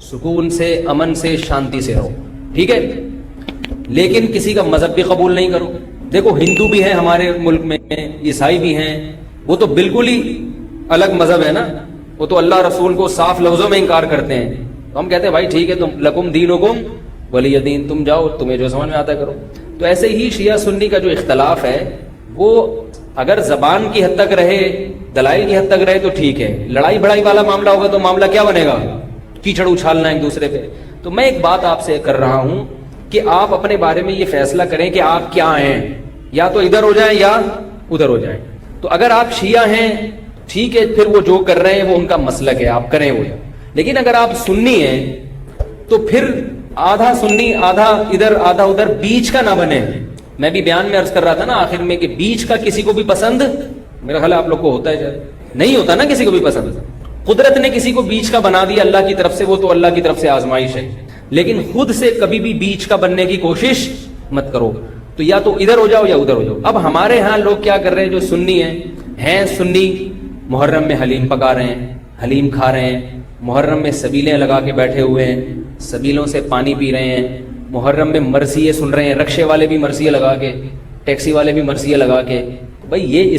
سکون سے، امن سے، شانتی سے رہو، ٹھیک ہے، لیکن کسی کا مذہب بھی قبول نہیں کرو۔ دیکھو ہندو بھی ہیں ہمارے ملک میں، عیسائی بھی ہیں، وہ تو بالکل ہی الگ مذہب ہے نا، وہ تو اللہ رسول کو صاف لفظوں میں انکار کرتے ہیں۔ تو ہم کہتے ہیں بھائی ٹھیک ہے، تم لکم دینکم ولی دین، تم جاؤ، تمہیں جو سمجھ میں آتا ہے کرو۔ تو ایسے ہی شیعہ سنی کا جو اختلاف ہے وہ اگر زبان کی حد تک رہے، دلائل کی حد تک رہے تو ٹھیک ہے، لڑائی بڑائی والا معاملہ ہوگا تو معاملہ کیا بنے گا؟ کیچڑ اچھالنا ایک دوسرے پہ۔ تو میں ایک بات آپ سے کر رہا ہوں کہ آپ اپنے بارے میں یہ فیصلہ کریں کہ آپ کیا ہیں، یا تو ادھر ہو جائیں یا ادھر ہو جائیں۔ تو اگر آپ شیعہ ہیں ٹھیک ہے، پھر وہ جو کر رہے ہیں وہ ان کا مسلک ہے، آپ کریں وہ۔ لیکن اگر آپ سنی ہیں تو پھر آدھا سنی آدھا ادھر آدھا ادھر، بیچ کا نہ بنے۔ میں بھی بیان میں عرض کر رہا تھا نا آخر میں کہ بیچ کا کسی کو بھی پسند، میرا خیال آپ لوگ کو ہوتا ہے شاید نہیں ہوتا نا کسی کو بھی پسند۔ قدرت نے کسی کو بیچ کا بنا دیا اللہ کی طرف سے، وہ تو اللہ کی طرف سے آزمائش ہے، لیکن خود سے کبھی بھی بیچ کا بننے کی کوشش مت کرو۔ تو یا تو ادھر ہو جاؤ یا ادھر ہو جاؤ۔ اب ہمارے ہاں لوگ کیا کر رہے ہیں جو سنی ہیں سنی، محرم میں حلیم پکا رہے ہیں، حلیم کھا رہے ہیں، محرم میں سبیلیں لگا کے بیٹھے ہوئے ہیں، سبیلوں سے پانی پی رہے ہیں، محرم میں مرثیے سن رہے ہیں، رکشے والے بھی مرثیے لگا کے، ٹیکسی والے بھی مرثیے لگا کے۔ بھائی یہ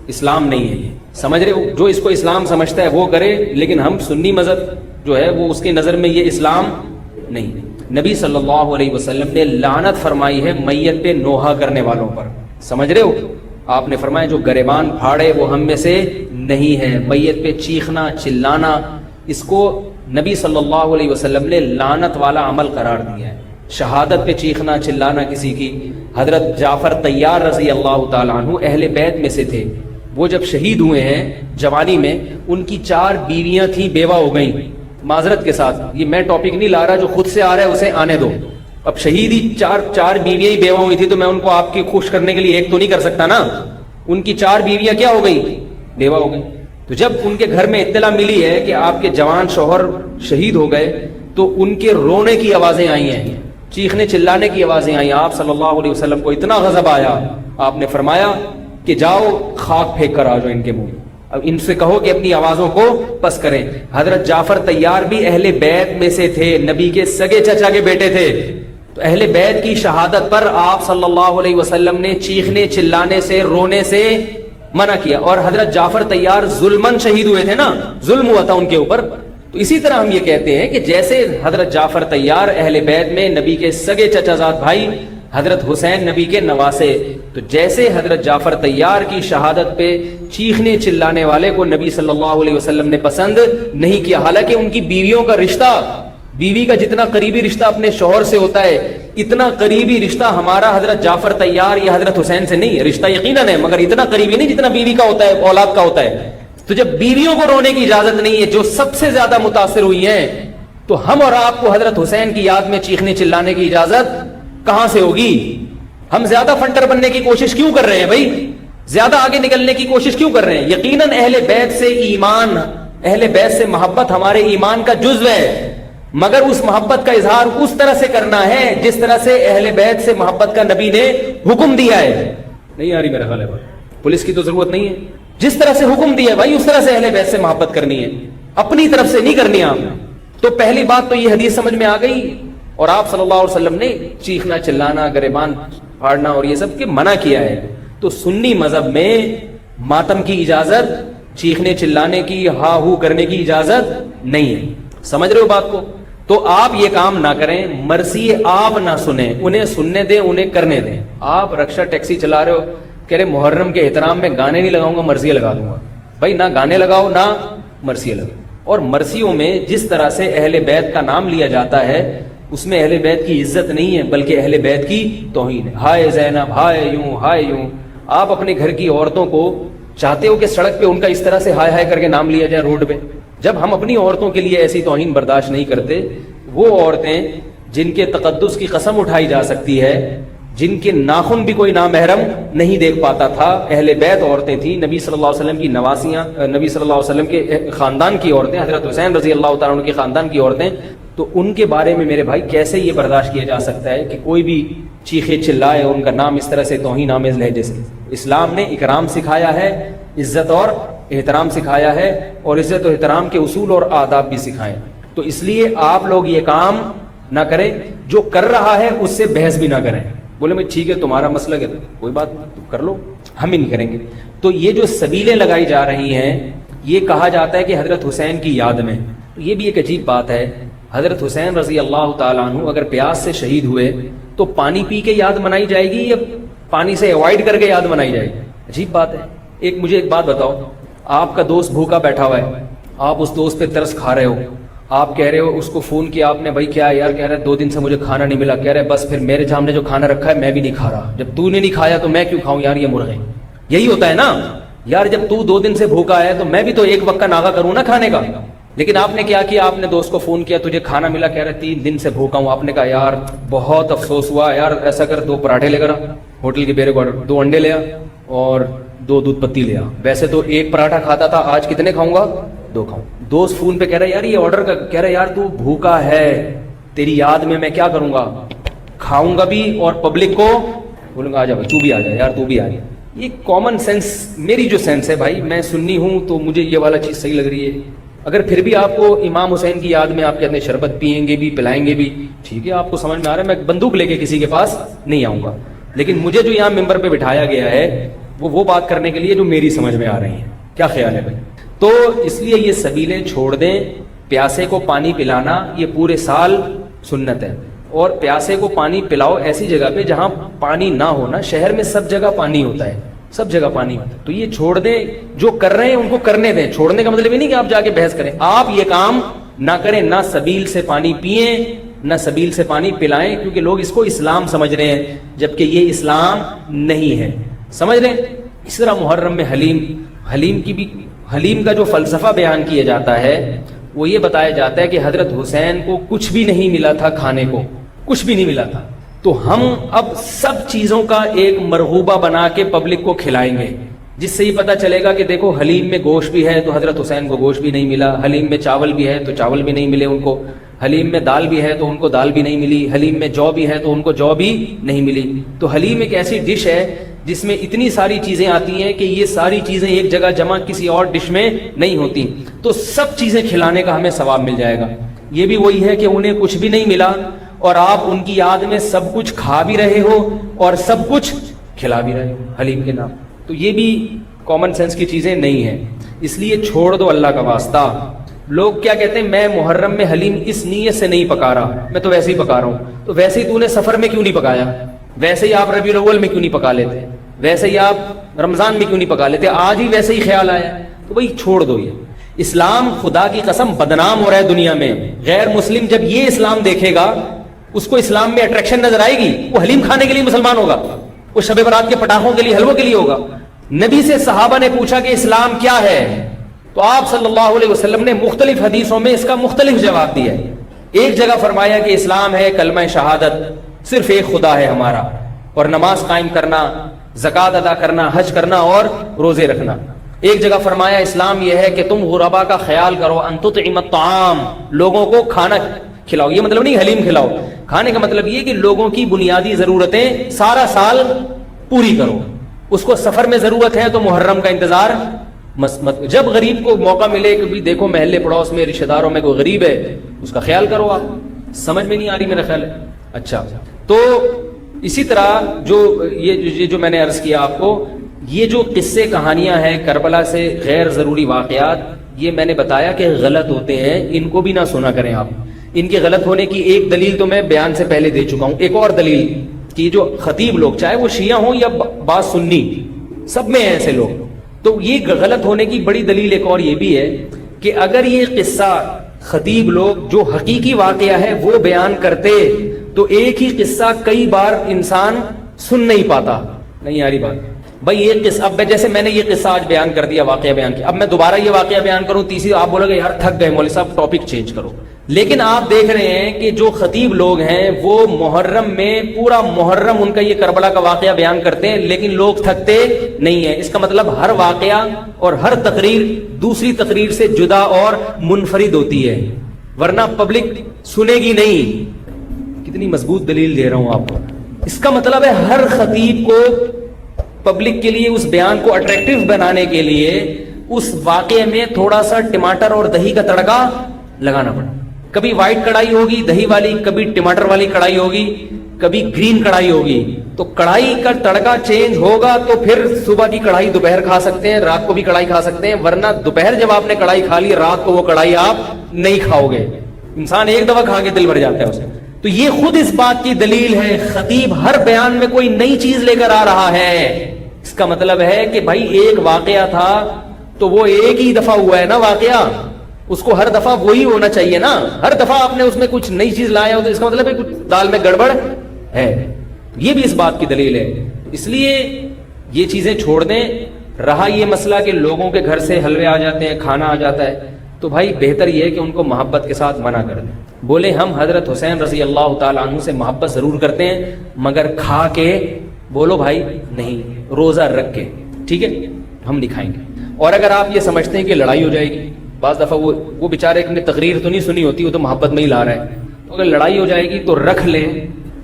اسلام نہیں ہے، یہ سمجھ رہے ہو؟ جو اس کو اسلام سمجھتا ہے وہ کرے، لیکن ہم سنی مذہب جو ہے وہ اس کی نظر میں یہ اسلام نہیں۔ نبی صلی اللہ علیہ وسلم نے لعنت فرمائی ہے میت پہ نوحہ کرنے والوں پر، سمجھ رہے ہو؟ آپ نے فرمایا جو گریبان پھاڑے وہ ہم میں سے نہیں ہے۔ میت پہ چیخنا چلانا، اس کو نبی صلی اللہ علیہ وسلم نے لعنت والا عمل قرار دیا ہے۔ شہادت پہ چیخنا چلانا کسی کی، حضرت جعفر طیار رضی اللہ تعالیٰ عنہ اہل بیت میں سے تھے، وہ جب شہید ہوئے ہیں جوانی میں، ان کی 4 بیویاں تھیں، بیوہ ہو گئیں۔ معذرت کے ساتھ یہ میں ٹاپک نہیں لا رہا، جو خود سے آ رہا ہے اسے آنے دو۔ اب شہید ہی چار بیویاں ہی بیوہ ہوئی تھی تو میں ان کو آپ کی خوش کرنے کے لیے ایک تو نہیں کر سکتا نا۔ ان کی 4 بیویاں کیا ہو گئی؟ بیوہ ہو گئی۔ تو جب ان کے گھر میں اطلاع ملی ہے کہ آپ کے جوان شوہر شہید ہو گئے تو ان کے رونے کی آوازیں آئی ہیں، چیخنے چلانے کی آوازیں آئی۔ آپ صلی اللہ علیہ وسلم کو اتنا غضب آیا، آپ نے فرمایا کہ جاؤ خاک پھینک کر آ جاؤ ان کے منہ، اب ان سے کہو کہ اپنی آوازوں کو پس کریں۔ حضرت جعفر طیار بھی اہل بیت میں سے تھے، نبی کے سگے چچا کے بیٹے تھے۔ تو اہل بیت کی شہادت پر آپ صلی اللہ علیہ وسلم نے چیخنے چلانے سے، رونے سے منع کیا۔ اور حضرت جعفر طیار ظلمن شہید ہوئے تھے نا، ظلم ہوا تھا ان کے اوپر۔ تو اسی طرح ہم یہ کہتے ہیں کہ جیسے حضرت جعفر طیار اہل بیت میں نبی کے سگے چچا زاد بھائی، حضرت حسین نبی کے نواسے، تو جیسے حضرت جعفر طیار کی شہادت پہ چیخنے چلانے والے کو نبی صلی اللہ علیہ وسلم نے پسند نہیں کیا، حالانکہ ان کی بیویوں کا رشتہ، بیوی کا جتنا قریبی رشتہ اپنے شوہر سے ہوتا ہے، اتنا قریبی رشتہ ہمارا حضرت جعفر طیار یا حضرت حسین سے نہیں ہے۔ رشتہ یقیناً ہے مگر اتنا قریبی نہیں جتنا بیوی کا ہوتا ہے، اولاد کا ہوتا ہے۔ تو جب بیویوں کو رونے کی اجازت نہیں ہے جو سب سے زیادہ متاثر ہوئی ہیں، تو ہم اور آپ کو حضرت حسین کی یاد میں چیخنے چلانے کی اجازت کہاں سے ہوگی؟ ہم زیادہ فنٹر بننے کی کوشش کیوں کر رہے ہیں بھائی؟ زیادہ آگے نکلنے کی کوشش کیوں کر رہے ہیں؟ یقیناً اہل بیت سے ایمان، اہل بیت سے محبت ہمارے ایمان کا جزو ہے، مگر اس محبت کا اظہار اس طرح سے کرنا ہے جس طرح سے اہل بیت سے محبت کا نبی نے حکم دیا ہے۔ نہیں آ رہی میرا خیال ہے، پولیس کی تو ضرورت نہیں ہے، جس طرح سے حکم دیا ہے بھائی اس طرح سے اہل بیت سے محبت کرنی ہے، اپنی طرف سے نہیں کرنی آپ نے۔ تو پہلی بات تو یہ حدیث سمجھ میں آ گئی، اور آپ صلی اللہ علیہ وسلم نے چیخنا چلانا، گریبان پھاڑنا اور یہ سب کے منع کیا ہے۔ تو سنی مذہب میں ماتم کی اجازت، چیخنے چلانے کی، ہا ہو کرنے کی اجازت نہیں ہے، سمجھ رہے ہو بات کو؟ تو آپ یہ کام نہ کریں، مرثی آپ نہ سنیں، انہیں سننے دیں، انہیں کرنے دیں۔ آپ رکشہ ٹیکسی چلا رہے ہو، کہہ رہے محرم کے احترام میں گانے نہیں لگاؤں گا، مرثیے لگا دوں گا۔ بھائی نہ گانے لگاؤ نہ مرثیے لگاؤ۔ اور مرثیوں میں جس طرح سے اہل بیت کا نام لیا جاتا ہے اس میں اہل بیت کی عزت نہیں ہے بلکہ اہل بیت کی توہین ہے۔ ہائے زینب، ہائے یوں، ہائے یوں۔ آپ اپنے گھر کی عورتوں کو چاہتے ہو کہ سڑک پہ ان کا اس طرح سے ہائے ہائے کر کے نام لیا جائے روڈ پہ؟ جب ہم اپنی عورتوں کے لیے ایسی توہین برداشت نہیں کرتے، وہ عورتیں جن کے تقدس کی قسم اٹھائی جا سکتی ہے، جن کے ناخن بھی کوئی نامحرم نہیں دیکھ پاتا تھا، اہل بیت عورتیں تھیں، نبی صلی اللہ علیہ وسلم کی نواسیاں، نبی صلی اللہ علیہ وسلم کے خاندان کی عورتیں، حضرت حسین رضی اللہ تعالیٰ عنہ کے خاندان کی عورتیں، تو ان کے بارے میں میرے بھائی کیسے یہ برداشت کیا جا سکتا ہے کہ کوئی بھی چیخے چلائے ان کا نام اس طرح سے توہین آمیز لہجے سے؟ اسلام نے اکرام سکھایا ہے، عزت اور احترام سکھایا ہے، اور عزت و احترام کے اصول اور آداب بھی سکھائے۔ تو اس لیے آپ لوگ یہ کام نہ کریں، جو کر رہا ہے اس سے بحث بھی نہ کریں. بولے میں ٹھیک ہے تمہارا مسئلہ ہے کوئی بات نہیں کر لو، ہم ہی نہیں کریں گے. تو یہ جو سبیلیں لگائی جا رہی ہیں، یہ کہا جاتا ہے کہ حضرت حسین کی یاد میں. یہ بھی ایک عجیب بات ہے. حضرت حسین رضی اللہ تعالیٰ عنہ اگر پیاس سے شہید ہوئے تو پانی پی کے یاد منائی جائے گی یا پانی سے اوائڈ کر کے یاد منائی جائے گی؟ عجیب بات ہے. مجھے ایک بات بتاؤ، آپ کا دوست بھوکا بیٹھا ہوا ہے، آپ اس دوست پہ ترس کھا رہے ہو، آپ کہہ رہے ہو اس کو فون کیا آپ نے، بھائی کیا یار، کہہ رہے 2 دن سے مجھے کھانا نہیں ملا، کہہ رہے بس پھر میرے سامنے جو کھانا رکھا ہے میں بھی نہیں کھا رہا، جب تو نے نہیں کھایا تو میں کیوں کھاؤں یار یہ مرغے. یہی ہوتا ہے نا یار، جب تو 2 دن سے بھوکا ہے تو میں بھی تو ایک وقت کا ناغہ کروں نا کھانے کا. لیکن آپ نے کیا کیا، آپ نے دوست کو فون کیا تجھے کھانا ملا، کہہ رہے 3 دن سے بھوکا ہوں. آپ نے کہا یار بہت افسوس ہوا یار، ایسا کر 2 پراٹھے لے کر ہوٹل کے بیرے کو 2 انڈے لے آ اور 2 دودھ پتی لے آ. ویسے تو 1 پراٹھا کھاتا تھا، آج کتنے کھاؤں گا؟ 2 کھاؤں. دوست فون پہ کہہ رہا ہے یار یہ آرڈر کا، کہہ رہا ہے یار تو بھوکا ہے، تیری یاد میں کیا کروں گا، کھاؤں گا بھی اور پبلک کو بولوں گا آ جا بھائی تو بھی آ جا یار تو بھی آ گیا. یہ کامن سینس، میری جو سینس ہے بھائی، میں سنی ہوں تو مجھے یہ والا چیز صحیح لگ رہی ہے. اگر پھر بھی آپ کو امام حسین کی یاد میں آپ کہتے ہیں شربت پئیں گے بھی پلائیں گے بھی، ٹھیک ہے آپ کو سمجھ میں آ رہا ہے، میں بندوق لے کے کسی کے پاس نہیں آؤں گا. لیکن مجھے جو یہاں ممبر پہ بٹھایا گیا ہے وہ بات کرنے کے لیے جو میری سمجھ میں آ رہی ہیں. کیا خیال ہے بھائی؟ تو اس لیے یہ سبیلیں چھوڑ دیں. پیاسے کو پانی پلانا یہ پورے سال سنت ہے، اور پیاسے کو پانی پلاؤ ایسی جگہ پہ جہاں پانی نہ ہونا. شہر میں سب جگہ پانی ہوتا ہے، سب جگہ پانی ہوتا ہے. تو یہ چھوڑ دیں، جو کر رہے ہیں ان کو کرنے دیں. چھوڑنے کا مطلب یہ نہیں کہ آپ جا کے بحث کریں. آپ یہ کام نہ کریں، نہ سبیل سے پانی پئیں نہ سبیل سے پانی پلائیں، کیونکہ لوگ اس کو اسلام سمجھ رہے ہیں جبکہ یہ اسلام نہیں ہے. سمجھ رہے ہیں؟ اس طرح محرم میں حلیم کا جو فلسفہ بیان کیا جاتا ہے وہ یہ بتایا جاتا ہے کہ حضرت حسین کو کچھ بھی نہیں ملا تھا، کھانے کو کچھ بھی نہیں ملا تھا. تو ہم اب سب چیزوں کا ایک مرغوبہ بنا کے پبلک کو کھلائیں گے، جس سے یہ پتہ چلے گا کہ دیکھو حلیم میں گوشت بھی ہے تو حضرت حسین کو گوشت بھی نہیں ملا، حلیم میں چاول بھی ہے تو چاول بھی نہیں ملے ان کو، حلیم میں دال بھی ہے تو ان کو دال بھی نہیں ملی، حلیم میں جو بھی ہے تو ان کو جو بھی نہیں ملی. تو حلیم ایک ایسی ڈش ہے جس میں اتنی ساری چیزیں آتی ہیں کہ یہ ساری چیزیں ایک جگہ جمع کسی اور ڈش میں نہیں ہوتی. تو سب چیزیں کھلانے کا ہمیں ثواب مل جائے گا. یہ بھی وہی ہے کہ انہیں کچھ بھی نہیں ملا اور آپ ان کی یاد میں سب کچھ کھا بھی رہے ہو اور سب کچھ کھلا بھی رہے ہو حلیم کے نام. تو یہ بھی کامن سینس کی چیزیں نہیں ہیں، اس لیے چھوڑ دو اللہ کا واسطہ. لوگ کیا کہتے ہیں، میں محرم میں حلیم اس نیت سے نہیں پکا رہا، میں تو ویسے ہی پکا رہا ہوں. تو ویسے ہی تو نے سفر میں کیوں نہیں پکایا، ویسے ہی آپ ربیع الاول میں کیوں نہیں پکا لیتے، ویسے ہی آپ رمضان میں کیوں نہیں پکا لیتے، آج ہی ویسے ہی خیال آیا. تو بھائی چھوڑ دو. یہ اسلام خدا کی قسم بدنام ہو رہا ہے دنیا میں. غیر مسلم جب یہ اسلام دیکھے گا اس کو اسلام میں اٹریکشن نظر آئے گی، وہ حلیم کھانے کے لیے مسلمان ہوگا، وہ شب برات کے پٹاخوں کے لیے حلووں کے لیے ہوگا. نبی سے صحابہ نے پوچھا کہ اسلام کیا ہے، تو آپ صلی اللہ علیہ وسلم نے مختلف حدیثوں میں اس کا مختلف جواب دیا ہے. ایک جگہ فرمایا کہ اسلام ہے کلمہ شہادت، صرف ایک خدا ہے ہمارا، اور نماز قائم کرنا، زکوٰۃ ادا کرنا، حج کرنا اور روزے رکھنا. ایک جگہ فرمایا اسلام یہ ہے کہ تم غربا کا خیال کرو، ان تطعم الطعام، لوگوں کو کھانا کھلاؤ. یہ مطلب نہیں حلیم کھلاؤ، کھانے کا مطلب یہ کہ لوگوں کی بنیادی ضرورتیں سارا سال پوری کرو. اس کو سفر میں ضرورت ہے تو محرم کا انتظار مت. جب غریب کو موقع ملے کہ بھی دیکھو محلے پڑوس میں رشتہ داروں میں کوئی غریب ہے اس کا خیال کرو. آپ سمجھ میں نہیں آ رہی میرا خیال ہے. اچھا، تو اسی طرح جو میں نے عرض کیا آپ کو، یہ جو قصے کہانیاں ہیں کربلا سے غیر ضروری واقعات، یہ میں نے بتایا کہ غلط ہوتے ہیں، ان کو بھی نہ سنا کریں آپ. ان کے غلط ہونے کی ایک دلیل تو میں بیان سے پہلے دے چکا ہوں. ایک اور دلیل کہ جو خطیب لوگ چاہے وہ شیعہ ہوں یا بعض سنی، سب میں ہیں ایسے لوگ. تو یہ غلط ہونے کی بڑی دلیل ایک اور یہ بھی ہے کہ اگر یہ قصہ خطیب لوگ جو حقیقی واقعہ ہے وہ بیان کرتے تو ایک ہی قصہ کئی بار انسان سن نہیں پاتا. نہیں آ رہی بات بھائی؟ یہ قصہ اب جیسے میں نے یہ قصہ آج بیان کر دیا، واقعہ بیان کیا، اب میں دوبارہ یہ واقعہ بیان کروں تیسری، آپ بولو گے یار تھک گئے مولوی صاحب ٹاپک چینج کرو. لیکن آپ دیکھ رہے ہیں کہ جو خطیب لوگ ہیں وہ محرم میں پورا محرم ان کا یہ کربلا کا واقعہ بیان کرتے ہیں، لیکن لوگ تھکتے نہیں ہیں. اس کا مطلب ہر واقعہ اور ہر تقریر دوسری تقریر سے جدا اور منفرد ہوتی ہے، ورنہ پبلک سنے گی نہیں. کتنی مضبوط دلیل دے رہا ہوں آپ کو. اس کا مطلب ہے ہر خطیب کو پبلک کے لیے اس بیان کو اٹریکٹیو بنانے کے لیے اس واقعے میں تھوڑا سا ٹماٹر اور دہی کا تڑکا لگانا پڑا. کبھی وائٹ کڑھائی ہوگی دہی والی, کبھی ٹماٹر والی کڑھائی ہوگی, کبھی گرین کڑھائی ہوگی. تو کڑھائی کا تڑکا چینج ہوگا تو پھر صبح کی کڑھائی دوپہر کھا سکتے ہیں, رات کو بھی کڑھائی کھا سکتے ہیں, ورنہ دوپہر جب آپ نے کڑھائی کھا لی رات کو وہ کڑھائی آپ نہیں کھاؤ گے. انسان ایک دفعہ کھا کے دل بھر جاتا ہے اسے. تو یہ خود اس بات کی دلیل ہے. خطیب ہر بیان میں کوئی نئی چیز لے کر آ رہا ہے. اس کا مطلب ہے کہ بھائی ایک واقعہ تھا تو وہ ایک ہی دفعہ ہوا ہے نا واقعہ, اس کو ہر دفعہ وہی ہونا چاہیے نا. ہر دفعہ آپ نے اس میں کچھ نئی چیز لایا ہو تو اس کا مطلب ہے کچھ دال میں گڑبڑ ہے. یہ بھی اس بات کی دلیل ہے. اس لیے یہ چیزیں چھوڑ دیں. رہا یہ مسئلہ کہ لوگوں کے گھر سے حلوے آ جاتے ہیں, کھانا آ جاتا ہے, تو بھائی بہتر یہ ہے کہ ان کو محبت کے ساتھ منع کر دیں. بولے ہم حضرت حسین رضی اللہ تعالیٰ عنہ سے محبت ضرور کرتے ہیں مگر کھا کے بولو بھائی نہیں, روزہ رکھ کے, ٹھیک ہے ہم نہیں کھائیں گے. اور اگر آپ یہ سمجھتے ہیں کہ لڑائی ہو جائے گی, بعض دفعہ وہ بیچارے نے تقریر تو نہیں سنی ہوتی, وہ تو محبت میں ہی لا رہا ہے, تو اگر لڑائی ہو جائے گی تو رکھ لیں,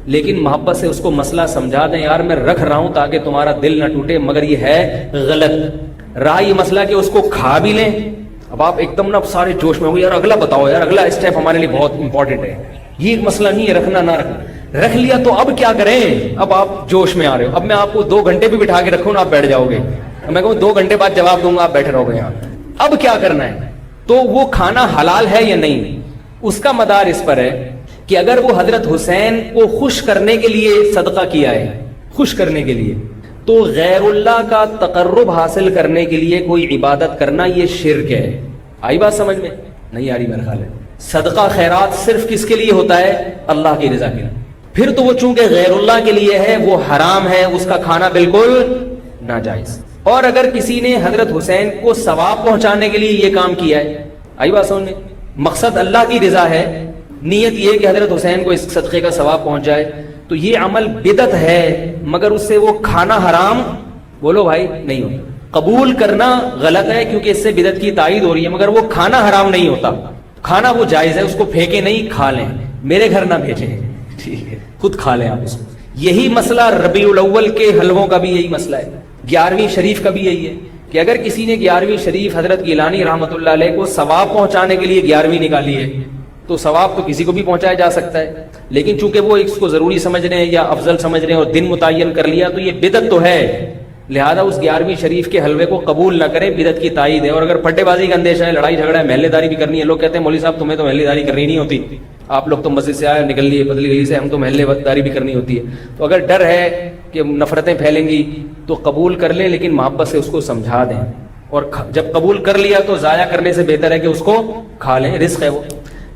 لیکن محبت سے اس کو مسئلہ سمجھا دیں, یار میں رکھ رہا ہوں تاکہ تمہارا دل نہ ٹوٹے مگر یہ ہے غلط. رہا یہ مسئلہ کہ اس کو کھا بھی لیں. اب آپ ایک دم نا سارے جوش میں ہو گئے, یار اگلا بتاؤ, یار اگلا اسٹیپ ہمارے لیے بہت امپورٹنٹ ہے, یہ مسئلہ نہیں ہے رکھنا نہ رکھنا. رکھ لیا تو اب کیا کریں, اب آپ جوش میں آ رہے ہو, اب میں آپ کو 2 گھنٹے بھی بٹھا کے رکھوں نا آپ بیٹھ جاؤ گے, میں کہوں 2 گھنٹے بعد جواب دوں گا آپ بیٹھے رہو گے یہاں. اب کیا کرنا ہے, تو وہ کھانا حلال ہے یا نہیں, اس کا مدار اس پر ہے کہ اگر وہ حضرت حسین کو خوش کرنے کے لیے صدقہ کیا ہے, خوش کرنے کے لیے, تو غیر اللہ کا تقرب حاصل کرنے کے لیے کوئی عبادت کرنا یہ شرک ہے. آئی بات سمجھ میں؟ نہیں آ رہی میرا خیال ہے. صدقہ خیرات صرف کس کے لیے ہوتا ہے, اللہ کی رضا کے لیے. پھر تو وہ چونکہ غیر اللہ کے لیے ہے وہ حرام ہے, اس کا کھانا بالکل ناجائز. اور اگر کسی نے حضرت حسین کو ثواب پہنچانے کے لیے یہ کام کیا ہے, آئی بات سمجھ میں, مقصد اللہ کی رضا ہے, نیت یہ کہ حضرت حسین کو اس صدقے کا ثواب پہنچ جائے, تو یہ عمل بدعت ہے مگر اس سے وہ کھانا حرام بولو بھائی نہیں ہوتا. قبول کرنا غلط ہے کیونکہ اس سے بدعت کی تائید ہو رہی ہے, مگر وہ کھانا حرام نہیں ہوتا. کھانا وہ جائز ہے, اس کو پھینکے نہیں, کھا لیں, میرے گھر نہ بھیجیں, ٹھیک ہے خود کھا لیں آپ اس کو. یہی مسئلہ ربیع الاول کے حلووں کا بھی یہی مسئلہ ہے, 11ویں شریف کا بھی یہی ہے کہ اگر کسی نے 11ویں شریف حضرت گیلانی رحمۃ اللہ علیہ کو ثواب پہنچانے کے لیے 11ویں نکالی ہے, تو ثواب تو کسی کو بھی پہنچایا جا سکتا ہے, لیکن چونکہ وہ اس کو ضروری سمجھ رہے ہیں یا افضل سمجھ رہے ہیں اور دن متعین کر لیا تو یہ بدعت تو ہے, لہذا اس 11ویں شریف کے حلوے کو قبول نہ کریں, بدعت کی تائید ہے. اور اگر پھٹے بازی کا اندیشہ ہے, لڑائی جھگڑا ہے, محلے داری بھی کرنی ہے, لوگ کہتے ہیں مولوی صاحب تمہیں تو محلے داری کرنی نہیں ہوتی, آپ لوگ تو مسجد سے آئے نکل لیے بدلی گلی سے, ہم تو محلے داری بھی کرنی ہوتی ہے. تو اگر ڈر ہے کہ نفرتیں پھیلیں گی تو قبول کر لیں, لیکن محبت سے اس کو سمجھا دیں, اور جب قبول کر لیا تو ضائع کرنے سے بہتر ہے کہ اس کو کھا لیں, رزق ہے وہ.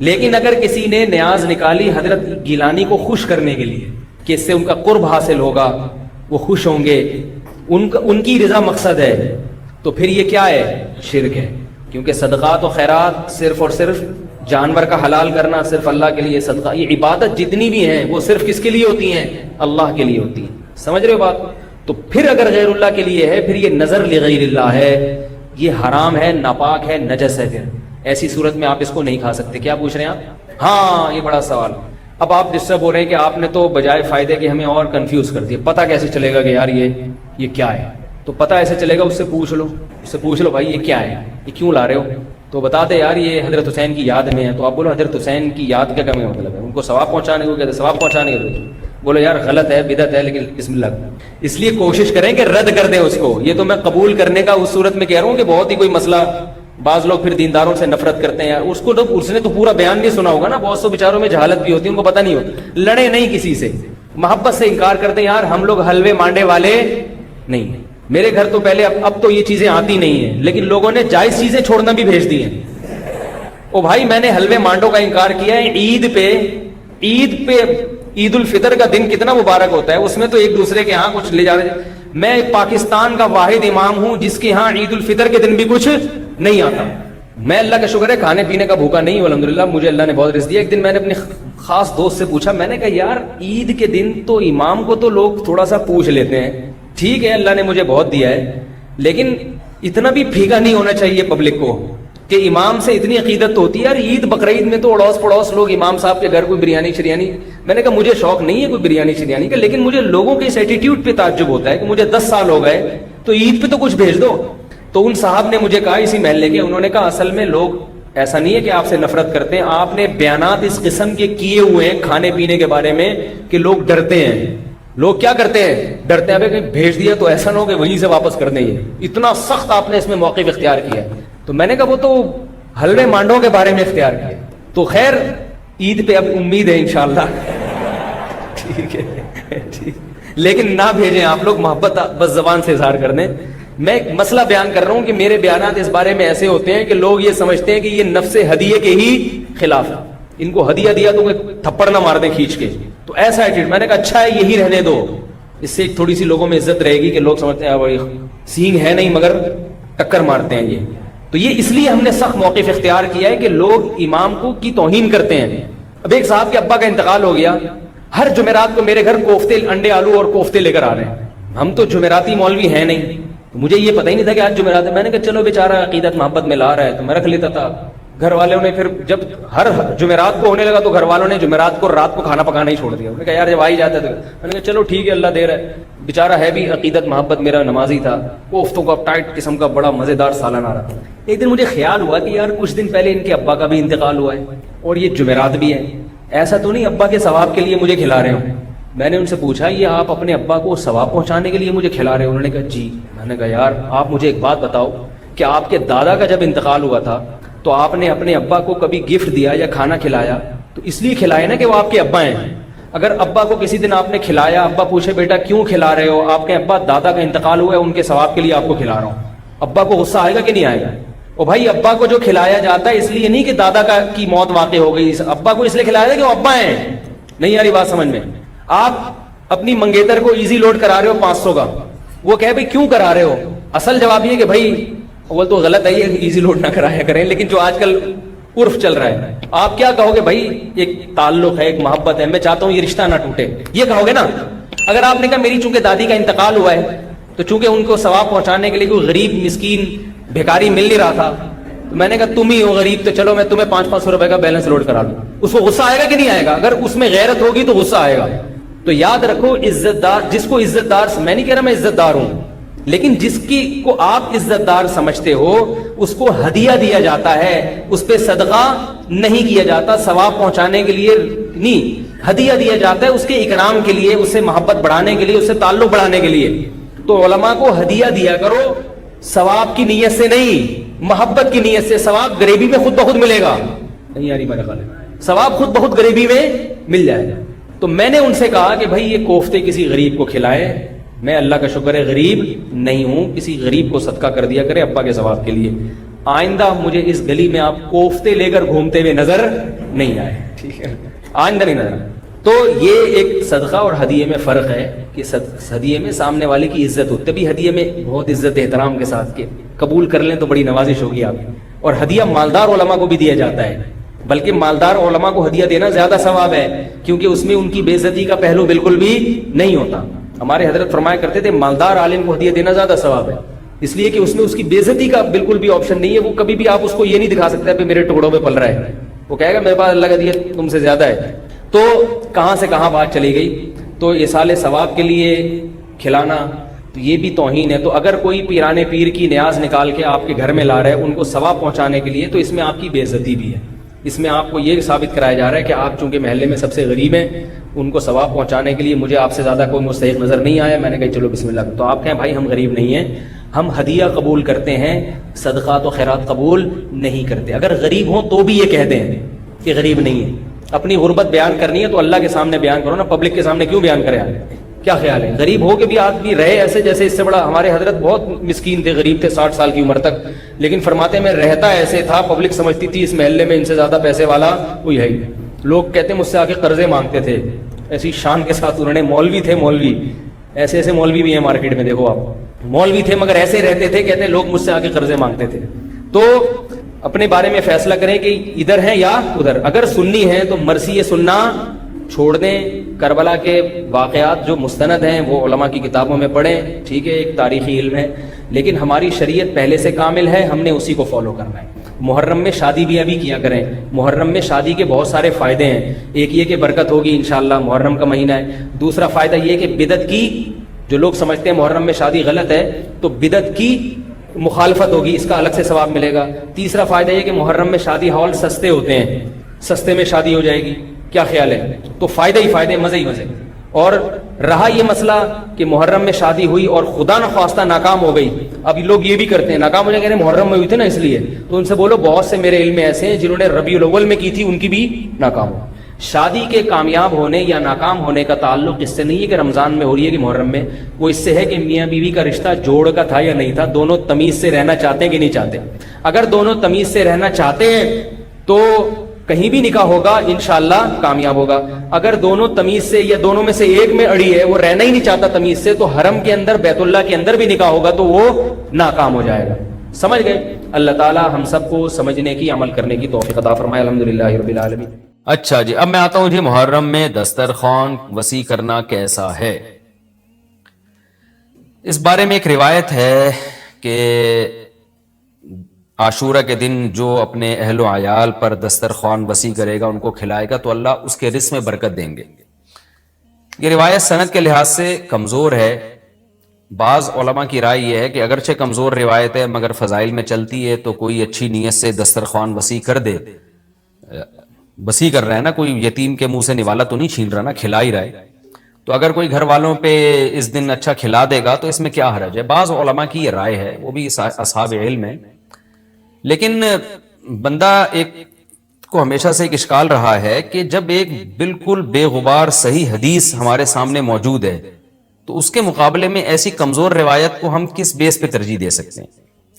لیکن اگر کسی نے نیاز نکالی حضرت گیلانی کو خوش کرنے کے لیے کہ اس سے ان کا قرب حاصل ہوگا, وہ خوش ہوں گے, ان کی رضا مقصد ہے, تو پھر یہ کیا ہے, شرک ہے. کیونکہ صدقات و خیرات صرف اور صرف جانور کا حلال کرنا صرف اللہ کے لیے, صدقہ یہ عبادت جتنی بھی ہیں وہ صرف کس کے لیے ہوتی ہیں, اللہ کے لیے ہوتی ہیں. سمجھ رہے ہو بات؟ تو پھر اگر غیر اللہ کے لیے ہے پھر یہ نظر لغیر اللہ ہے, یہ حرام ہے, ناپاک ہے, نجس ہے. پھر ایسی صورت میں آپ اس کو نہیں کھا سکتے. کیا پوچھ رہے ہیں آپ؟ ہاں یہ بڑا سوال. اب آپ جس سے بول رہے ہیں کہ آپ نے تو بجائے فائدے کے ہمیں اور کنفیوز کر دیا, پتہ کیسے چلے گا کہ یار یہ کیا ہے, تو پتہ ایسے چلے گا اس سے پوچھ لو, اس سے پوچھ لو بھائی یہ کیا ہے, یہ کیوں لا رہے ہو, تو بتا دے یار یہ حضرت حسین کی یاد میں ہے. تو آپ بولو حضرت حسین کی یاد کا کیا مطلب ہے, ان کو ثواب پہنچانے کو کہتے ہیں, ثواب پہنچانے کو بولو یار غلط ہے, بدعت ہے, لیکن بسم اللہ. اس لیے کوشش کریں کہ رد کر دیں اس کو. یہ تو میں قبول کرنے کا اس صورت میں کہہ رہا ہوں کہ بہت ہی کوئی مسئلہ, بعض لوگ پھر دینداروں سے نفرت کرتے ہیں, اس کو اس نے تو پورا بیان نہیں سنا ہوگا نا, بہت سے بیچاروں میں جہالت بھی ہوتی ہے, ان کو پتہ نہیں ہوتا. لڑے نہیں کسی سے, محبت سے انکار کرتے ہیں, یار ہم لوگ حلوے مانڈے والے نہیں, میرے گھر تو پہلے اب تو یہ چیزیں آتی نہیں ہیں, لیکن لوگوں نے جائز چیزیں چھوڑنا بھی بھیج دی ہیں. او بھائی میں نے حلوے مانڈوں کا انکار کیا ہے, عید پہ عید الفطر کا دن کتنا مبارک ہوتا ہے, اس میں تو ایک دوسرے کے ہاں کچھ لے جا رہے ہیں. میں پاکستان کا واحد امام ہوں جس کے ہاں عید الفطر کے دن بھی کچھ نہیں آتا. میں اللہ کا شکر ہے کھانے پینے کا بھوکا نہیں ہوں الحمدللہ, مجھے اللہ نے بہت رزق دیا. ایک دن میں نے اپنے خاص دوست سے پوچھا, میں نے کہا یار عید کے دن تو امام کو تو لوگ تھوڑا سا پوچھ لیتے ہیں, ٹھیک ہے اللہ نے مجھے بہت دیا ہے, لیکن اتنا بھی پھیکا نہیں ہونا چاہیے پبلک کو کہ امام سے اتنی عقیدت تو ہوتی ہے. یار عید بقرعید میں تو اڑوس پڑوس لوگ امام صاحب کے گھر کوئی بریانی شریانی, میں نے کہا مجھے شوق نہیں ہے کوئی بریانی شریانی کا, لیکن مجھے لوگوں کے اس ایٹیٹیوڈ پہ تعجب ہوتا ہے کہ مجھے 10 سال ہو گئے تو عید پہ تو کچھ بھیج دو. تو ان صاحب نے مجھے کہا اسی محلے کے, انہوں نے کہا اصل میں لوگ ایسا نہیں ہے کہ آپ سے نفرت کرتے ہیں، آپ نے بیانات اس قسم کے کیے ہوئے ہیں کھانے پینے کے بارے میں کہ لوگ ڈرتے ہیں. لوگ کیا کرتے ہیں؟ ڈرتے ہیں کہیں بھیج دیا تو ایسا نہ ہو کہ وہیں سے واپس کر دیں. یہ اتنا سخت آپ نے اس میں موقف اختیار کیا ہے. تو میں نے کہا وہ تو حلوے مانڈوں کے بارے میں اختیار کیا. تو خیر عید پہ اب امید ہے انشاءاللہ. ٹھیک ہے ٹھیک، لیکن نہ بھیجیں آپ لوگ، محبت بس زبان سے اظہار کر دیں. میں ایک مسئلہ بیان کر رہا ہوں کہ میرے بیانات اس بارے میں ایسے ہوتے ہیں کہ لوگ یہ سمجھتے ہیں کہ یہ نفس ہدیے کے ہی خلاف ہے. ان کو ہدیہ دیا تو تھپڑ نہ مار دیں کھینچ کے. تو ایسا ایٹیٹیوڈ، میں نے کہا اچھا ہے یہی رہنے دو، اس سے ایک تھوڑی سی لوگوں میں عزت رہے گی کہ لوگ سمجھتے ہیں بھائی سینگ ہے نہیں مگر ٹکر مارتے ہیں یہ. تو یہ اس لیے ہم نے سخت موقف اختیار کیا ہے کہ لوگ امام کو کی توہین کرتے ہیں. اب ایک صاحب کے ابا کا انتقال ہو گیا، ہر جمعرات کو میرے گھر کوفتے، انڈے آلو اور کوفتے لے کر آ رہے ہیں. ہم تو جمعراتی مولوی ہیں نہیں، مجھے یہ پتہ ہی نہیں تھا کہ آج جمعرات ہے. میں نے کہا چلو بیچارہ عقیدت محبت میں لا رہا ہے تو میں رکھ لیتا تھا. گھر والوں نے پھر جب ہر جمعرات کو ہونے لگا تو گھر والوں نے جمعرات کو رات کو کھانا پکانا ہی چھوڑ دیا. انہوں نے کہا یار جب آ ہی جاتا ہے تو میں نے کہا چلو ٹھیک ہے اللہ دے رہا ہے. بیچارہ ہے بھی عقیدت محبت میرا نمازی تھا. کوفتوں کا ٹائٹ قسم کا بڑا مزیدار سالن آ رہا تھا. ایک دن مجھے خیال ہوا کہ یار کچھ دن پہلے ان کے ابا کا بھی انتقال ہوا ہے اور یہ جمعرات بھی ہے، ایسا تو نہیں ابا کے ثواب کے لیے مجھے کھلا رہے ہوں. میں نے ان سے پوچھا یہ آپ اپنے ابا کو ثواب پہنچانے کے لیے مجھے کھلا رہے ہو؟ انہوں نے کہا جی. میں نے کہا یار آپ مجھے ایک بات بتاؤ کہ آپ کے دادا کا جب انتقال ہوا تھا تو آپ نے اپنے ابا کو کبھی گفٹ دیا یا کھانا کھلایا؟ تو اس لیے کھلایا نا کہ وہ آپ کے ابا ہیں. اگر ابا کو کسی دن آپ نے کھلایا، ابا پوچھے بیٹا کیوں کھلا رہے ہو؟ آپ کے ابا دادا کا انتقال ہوا ہے ان کے ثواب کے لیے آپ کو کھلا رہا ہوں. ابا کو غصہ آئے گا کہ نہیں آئے گا؟ اور بھائی ابا کو جو کھلایا جاتا ہے اس لیے نہیں کہ دادا کی موت واقع ہو گئی، ابا کو اس لیے کھلایا کہ وہ ابا ہیں. نہیں یاری بات سمجھ میں؟ آپ اپنی منگیتر کو ایزی لوڈ کرا رہے ہو 500 کا، وہ کہے بھائی کیوں کرا رہے ہو؟ اصل جواب یہ کہ بھائی وہ تو غلط ہے یہ ایزی لوڈ نہ کرایا کریں، لیکن جو آج کل عرف چل رہا ہے آپ کیا کہو گے؟ بھائی ایک تعلق ہے، ایک محبت ہے، میں چاہتا ہوں یہ رشتہ نہ ٹوٹے، یہ کہو گے نا. اگر آپ نے کہا میری چونکہ دادی کا انتقال ہوا ہے تو چونکہ ان کو ثواب پہنچانے کے لیے کوئی غریب مسکین بھیکاری مل نہیں رہا تھا تو میں نے کہا تم ہی ہو غریب تو چلو میں تمہیں 500 روپے کا بیلنس لوڈ کرا دوں، اس کو غصہ آئے گا کہ نہیں آئے گا؟ اگر اس میں غیرت ہوگی تو غصہ آئے گا. تو یاد رکھو عزت دار، جس کو عزت دار، میں نہیں کہہ رہا میں عزت دار ہوں، لیکن جس کی کو آپ عزت دار سمجھتے ہو اس کو ہدیہ دیا جاتا ہے، اس پہ صدقہ نہیں کیا جاتا. ثواب پہنچانے کے لیے نہیں، ہدیہ دیا جاتا ہے اس کے اکرام کے لیے، اس سے محبت بڑھانے کے لیے، اس سے تعلق بڑھانے کے لیے. تو علماء کو ہدیہ دیا کرو ثواب کی نیت سے نہیں، محبت کی نیت سے. ثواب غریبی میں خود بخود ملے گا. نہیں یاری میرا خیال ہے ثواب خود بخود غریبی میں مل جائے گا. تو میں نے ان سے کہا کہ بھائی یہ کوفتے کسی غریب کو کھلائے، میں اللہ کا شکر ہے غریب نہیں ہوں، کسی غریب کو صدقہ کر دیا کرے ابا کے ثواب کے لیے. آئندہ مجھے اس گلی میں آپ کوفتے لے کر گھومتے ہوئے نظر نہیں آئے، ٹھیک ہے؟ آئندہ نہیں نظر. تو یہ ایک صدقہ اور ہدیے میں فرق ہے کہ ہدیے میں سامنے والے کی عزت ہوتی ہے، بھی ہدیے میں بہت عزت احترام کے ساتھ کہ قبول کر لیں تو بڑی نوازش ہوگی آپ. اور ہدیہ مالدار علماء کو بھی دیا جاتا ہے، بلکہ مالدار علماء کو ہدیہ دینا زیادہ ثواب ہے کیونکہ اس میں ان کی بے عزتی کا پہلو بالکل بھی نہیں ہوتا. ہمارے حضرت فرمایا کرتے تھے مالدار عالم کو ہدیہ دینا زیادہ ثواب ہے، اس لیے کہ اس میں اس کی بے عزتی کا بالکل بھی آپشن نہیں ہے. وہ کبھی بھی آپ اس کو یہ نہیں دکھا سکتے کہ میرے ٹکڑوں پہ پل رہا ہے، وہ کہے گا میرے پاس اللہ کا دیا تم سے زیادہ ہے. تو کہاں سے کہاں بات چلی گئی. تو ایصال ثواب کے لیے کھلانا تو یہ بھی توہین ہے. تو اگر کوئی پیرانے پیر کی نیاز نکال کے آپ کے گھر میں لا رہا ہے ان کو ثواب پہنچانے کے لیے تو اس میں آپ کی بے عزتی بھی ہے. اس میں آپ کو یہ ثابت کرایا جا رہا ہے کہ آپ چونکہ محلے میں سب سے غریب ہیں، ان کو ثواب پہنچانے کے لیے مجھے آپ سے زیادہ کوئی مستحق نظر نہیں آیا. میں نے کہا چلو بسم اللہ. تو آپ کہیں بھائی ہم غریب نہیں ہیں، ہم ہدیہ قبول کرتے ہیں، صدقات و خیرات قبول نہیں کرتے. اگر غریب ہوں تو بھی یہ کہہ دیں کہ غریب نہیں ہے. اپنی غربت بیان کرنی ہے تو اللہ کے سامنے بیان کرو نا، پبلک کے سامنے کیوں بیان کرے؟ کیا خیال ہے؟ غریب ہو کے بھی آدمی رہے ایسے جیسے اس سے بڑا. ہمارے حضرت بہت مسکین تھے، غریب تھے 60 سال کی عمر تک، لیکن فرماتے میں رہتا ایسے تھا پبلک سمجھتی تھی اس محلے میں ان سے زیادہ پیسے والا کوئی ہے ہی. لوگ کہتے مجھ سے آ کے قرضے مانگتے تھے، ایسی شان کے ساتھ انہوں نے. مولوی تھے، مولوی ایسے ایسے مولوی بھی ہیں مارکیٹ میں، دیکھو آپ مولوی تھے مگر ایسے رہتے تھے، کہتے لوگ مجھ سے آ کے قرضے مانگتے تھے. تو اپنے بارے میں فیصلہ کریں کہ ادھر ہیں یا ادھر. اگر سنی ہیں تو مرثی سننا چھوڑ دیں. کربلا کے واقعات جو مستند ہیں وہ علماء کی کتابوں میں پڑھیں، ٹھیک ہے، ایک تاریخی علم ہے، لیکن ہماری شریعت پہلے سے کامل ہے، ہم نے اسی کو فالو کرنا ہے. محرم میں شادی بھی ابھی کیا کریں. محرم میں شادی کے بہت سارے فائدے ہیں. ایک یہ کہ برکت ہوگی انشاءاللہ، محرم کا مہینہ ہے. دوسرا فائدہ یہ کہ بدعت کی، جو لوگ سمجھتے ہیں محرم میں شادی غلط ہے تو بدعت کی مخالفت ہوگی اس کا الگ سے ثواب ملے گا. تیسرا فائدہ یہ کہ محرم میں شادی ہال سستے ہوتے ہیں, سستے میں شادی ہو جائے گی. کیا خیال ہے؟ تو فائدہ ہی فائدے, مزے ہی مزے. اور رہا یہ مسئلہ کہ محرم میں شادی ہوئی اور خدا نخواستہ ناکام ہو گئی, اب لوگ یہ بھی کرتے ہیں ناکام ہو جائیں, کہتے ہیں محرم میں ہوئی تھی نا اس لیے, تو ان سے بولو بہت سے میرے علم میں ایسے ہیں جنہوں نے ربیع الاول میں کی تھی, ان کی بھی ناکام ہو. شادی کے کامیاب ہونے یا ناکام ہونے کا تعلق اس سے نہیں ہے کہ رمضان میں ہو رہی ہے کہ محرم میں, وہ اس سے ہے کہ میاں بیوی کا رشتہ جوڑ کا تھا یا نہیں تھا, دونوں تمیز سے رہنا چاہتے ہیں کہ نہیں چاہتے. اگر دونوں تمیز سے رہنا چاہتے ہیں تو کہیں بھی نکاح ہوگا انشاءاللہ کامیاب ہوگا. اگر دونوں تمیز سے یا دونوں میں سے ایک میں اڑی ہے, وہ رہنا ہی نہیں چاہتا تمیز سے, تو حرم کے اندر بیت اللہ کے اندر بھی نکاح ہوگا تو وہ ناکام ہو جائے گا. سمجھ گئے؟ اللہ تعالی ہم سب کو سمجھنے کی, عمل کرنے کی توفیق عطا فرمائے. الحمدللہ رب العالمین. اچھا جی, اب میں آتا ہوں جی محرم میں دسترخوان وسیع کرنا کیسا ہے. اس بارے میں ایک روایت ہے کہ عاشورہ کے دن جو اپنے اہل و عیال پر دسترخوان وسیع کرے گا, ان کو کھلائے گا, تو اللہ اس کے رزق میں برکت دیں گے. یہ روایت سند کے لحاظ سے کمزور ہے. بعض علماء کی رائے یہ ہے کہ اگرچہ کمزور روایت ہے مگر فضائل میں چلتی ہے, تو کوئی اچھی نیت سے دسترخوان وسیع کر دے, وسیع کر رہا ہے نا, کوئی یتیم کے منہ سے نوالا تو نہیں چھین رہا نا, کھلا ہی رہا ہے, تو اگر کوئی گھر والوں پہ اس دن اچھا کھلا دے گا تو اس میں کیا حرج ہے. بعض علماء کی یہ رائے ہے, وہ بھی اصحاب علم ہے. لیکن بندہ ایک کو ہمیشہ سے ایک اشکال رہا ہے کہ جب ایک بالکل بے غبار صحیح حدیث ہمارے سامنے موجود ہے, تو اس کے مقابلے میں ایسی کمزور روایت کو ہم کس بیس پہ ترجیح دے سکتے ہیں.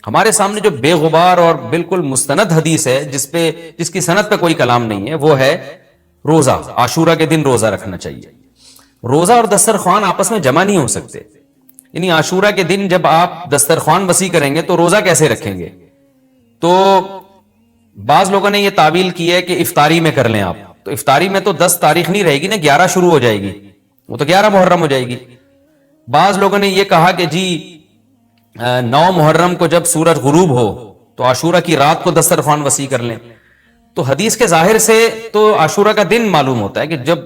ہمارے سامنے جو بے غبار اور بالکل مستند حدیث ہے, جس کی سند پہ کوئی کلام نہیں ہے, وہ ہے روزہ. عاشورہ کے دن روزہ رکھنا چاہیے. روزہ اور دسترخوان آپس میں جمع نہیں ہو سکتے. یعنی عاشورہ کے دن جب آپ دسترخوان وسیع کریں گے تو روزہ کیسے رکھیں گے؟ تو بعض لوگوں نے یہ تعویل کی ہے کہ افطاری میں کر لیں آپ, تو افطاری میں تو 10 تاریخ نہیں رہے گی نا, 11 شروع ہو جائے گی, وہ تو 11 محرم ہو جائے گی. بعض لوگوں نے یہ کہا کہ جی 9 محرم کو جب سورج غروب ہو تو عاشورہ کی رات کو دسترخوان وسیع کر لیں. تو حدیث کے ظاہر سے تو عاشورہ کا دن معلوم ہوتا ہے کہ جب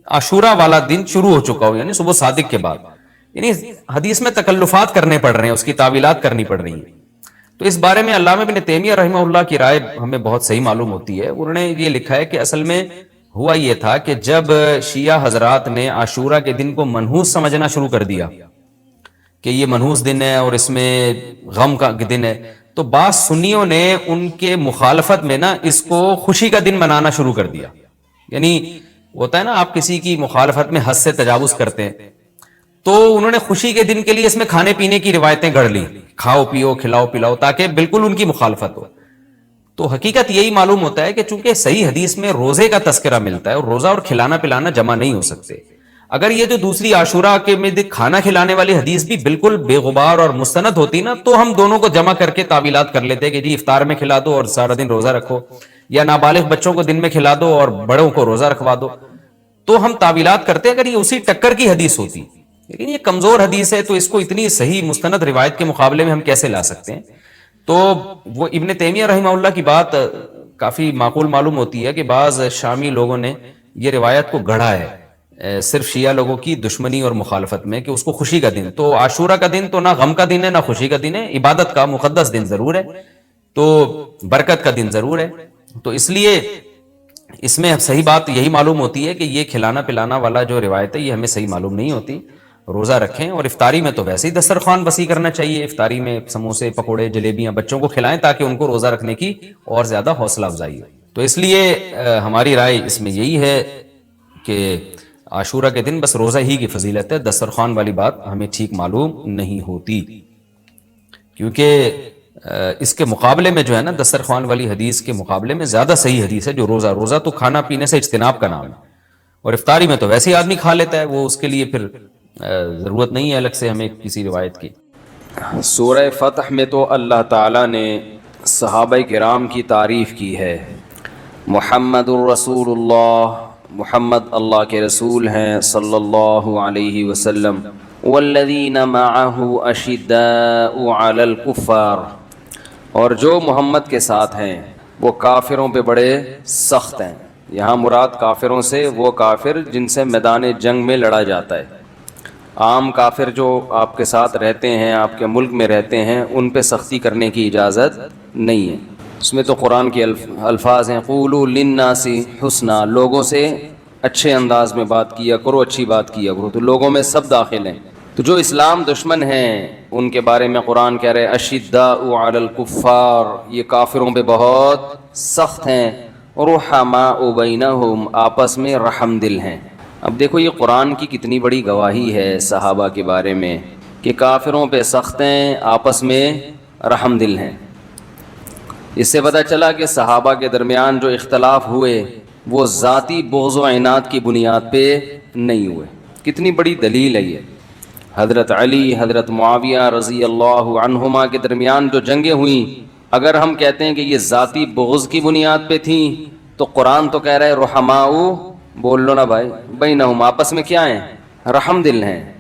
عاشورہ والا دن شروع ہو چکا ہو, یعنی صبح صادق کے بعد. یعنی حدیث میں تکلفات کرنے پڑ رہے ہیں, اس کی تعویلات کرنی پڑ رہی ہیں. تو اس بارے میں علامہ ابن تیمیہ رحمہ اللہ کی رائے ہمیں بہت صحیح معلوم ہوتی ہے. انہوں نے یہ لکھا ہے کہ اصل میں ہوا یہ تھا کہ جب شیعہ حضرات نے عاشورہ کے دن کو منحوس سمجھنا شروع کر دیا کہ یہ منحوس دن ہے اور اس میں غم کا دن ہے, تو بعض سنیوں نے ان کے مخالفت میں نا اس کو خوشی کا دن منانا شروع کر دیا. یعنی ہوتا ہے نا, آپ کسی کی مخالفت میں حد سے تجاوز کرتے ہیں, تو انہوں نے خوشی کے دن کے لیے اس میں کھانے پینے کی روایتیں گڑھ لی, کھاؤ پیو کھلاؤ پلاؤ, تاکہ بالکل ان کی مخالفت ہو. تو حقیقت یہی معلوم ہوتا ہے کہ چونکہ صحیح حدیث میں روزے کا تذکرہ ملتا ہے, اور روزہ اور کھلانا پلانا جمع نہیں ہو سکتے. اگر یہ جو دوسری عاشورہ کے میں کھانا کھلانے والی حدیث بھی بالکل بے غبار اور مستند ہوتی نا, تو ہم دونوں کو جمع کر کے تعویلات کر لیتے کہ جی افطار میں کھلا دو اور سارا دن روزہ رکھو, یا نابالغ بچوں کو دن میں کھلا دو اور بڑوں کو روزہ رکھوا دو. تو ہم تعویلات کرتے اگر یہ اسی ٹکر کی حدیث ہوتی. لیکن یہ کمزور حدیث ہے, تو اس کو اتنی صحیح مستند روایت کے مقابلے میں ہم کیسے لا سکتے ہیں. تو وہ ابن تیمیہ رحمہ اللہ کی بات کافی معقول معلوم ہوتی ہے کہ بعض شامی لوگوں نے یہ روایت کو گڑھا ہے صرف شیعہ لوگوں کی دشمنی اور مخالفت میں, کہ اس کو خوشی کا دن, تو عاشورہ کا دن تو نہ غم کا دن ہے نہ خوشی کا دن ہے, عبادت کا مقدس دن ضرور ہے, تو برکت کا دن ضرور ہے. تو اس لیے اس میں صحیح بات یہی معلوم ہوتی ہے کہ یہ کھلانا پلانا والا جو روایت ہے یہ ہمیں صحیح معلوم نہیں ہوتی. روزہ رکھیں, اور افطاری میں تو ویسے ہی دسترخوان وسیع کرنا چاہیے. افطاری میں سموسے پکوڑے جلیبیاں بچوں کو کھلائیں تاکہ ان کو روزہ رکھنے کی اور زیادہ حوصلہ افزائی ہو. تو اس لیے ہماری رائے اس میں یہی ہے کہ عاشورہ کے دن بس روزہ ہی کی فضیلت ہے, دسترخوان والی بات ہمیں ٹھیک معلوم نہیں ہوتی, کیونکہ اس کے مقابلے میں جو ہے نا دسترخوان والی حدیث کے مقابلے میں زیادہ صحیح حدیث ہے جو روزہ تو کھانا پینے سے اجتناب کا نام ہے, اور افطاری میں تو ویسے ہی آدمی کھا لیتا ہے, وہ اس کے لیے پھر ضرورت نہیں ہے الگ سے ہمیں کسی روایت کی. سورہ فتح میں تو اللہ تعالیٰ نے صحابہ کرام کی تعریف کی ہے. محمد الرسول اللہ, محمد اللہ کے رسول ہیں صلی اللہ علیہ وسلم. والذین معہ اشداء علی الکفار, اور جو محمد کے ساتھ ہیں وہ کافروں پہ بڑے سخت ہیں. یہاں مراد کافروں سے وہ کافر جن سے میدان جنگ میں لڑا جاتا ہے. عام کافر جو آپ کے ساتھ رہتے ہیں، آپ کے ملک میں رہتے ہیں، ان پہ سختی کرنے کی اجازت نہیں ہے۔ اس میں تو قرآن کے الفاظ ہیں قولوا للناس حسنا، لوگوں سے اچھے انداز میں بات کیا کرو، اچھی بات کیا کرو، تو لوگوں میں سب داخل ہیں۔ تو جو اسلام دشمن ہیں ان کے بارے میں قرآن کہہ رہے اشداء علی الکفار، یہ کافروں پہ بہت سخت ہیں، رحماء بینہم، آپس میں رحم دل ہیں۔ اب دیکھو یہ قرآن کی کتنی بڑی گواہی ہے صحابہ کے بارے میں کہ کافروں پہ سخت ہیں، آپس میں رحم دل ہیں۔ اس سے پتہ چلا کہ صحابہ کے درمیان جو اختلاف ہوئے وہ ذاتی بغض و عناد کی بنیاد پہ نہیں ہوئے۔ کتنی بڑی دلیل ہے یہ۔ حضرت علی، حضرت معاویہ رضی اللہ عنہما کے درمیان جو جنگیں ہوئیں، اگر ہم کہتے ہیں کہ یہ ذاتی بغض کی بنیاد پہ تھیں تو قرآن تو کہہ رہا ہے رحماء، بول لو نا بھائی، بینہم، آپس میں کیا ہیں؟ رحم دل ہیں۔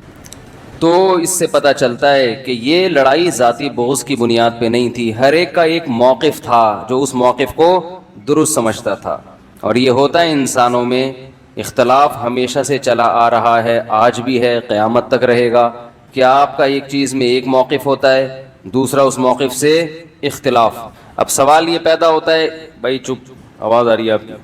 تو اس سے پتہ چلتا ہے کہ یہ لڑائی ذاتی بغض کی بنیاد پہ نہیں تھی، ہر ایک کا ایک موقف تھا جو اس موقف کو درست سمجھتا تھا۔ اور یہ ہوتا ہے انسانوں میں، اختلاف ہمیشہ سے چلا آ رہا ہے، آج بھی ہے، قیامت تک رہے گا کہ آپ کا ایک چیز میں ایک موقف ہوتا ہے، دوسرا اس موقف سے اختلاف۔ اب سوال یہ پیدا ہوتا ہے، بھائی چپ، آواز آ رہی ہے آپ کی،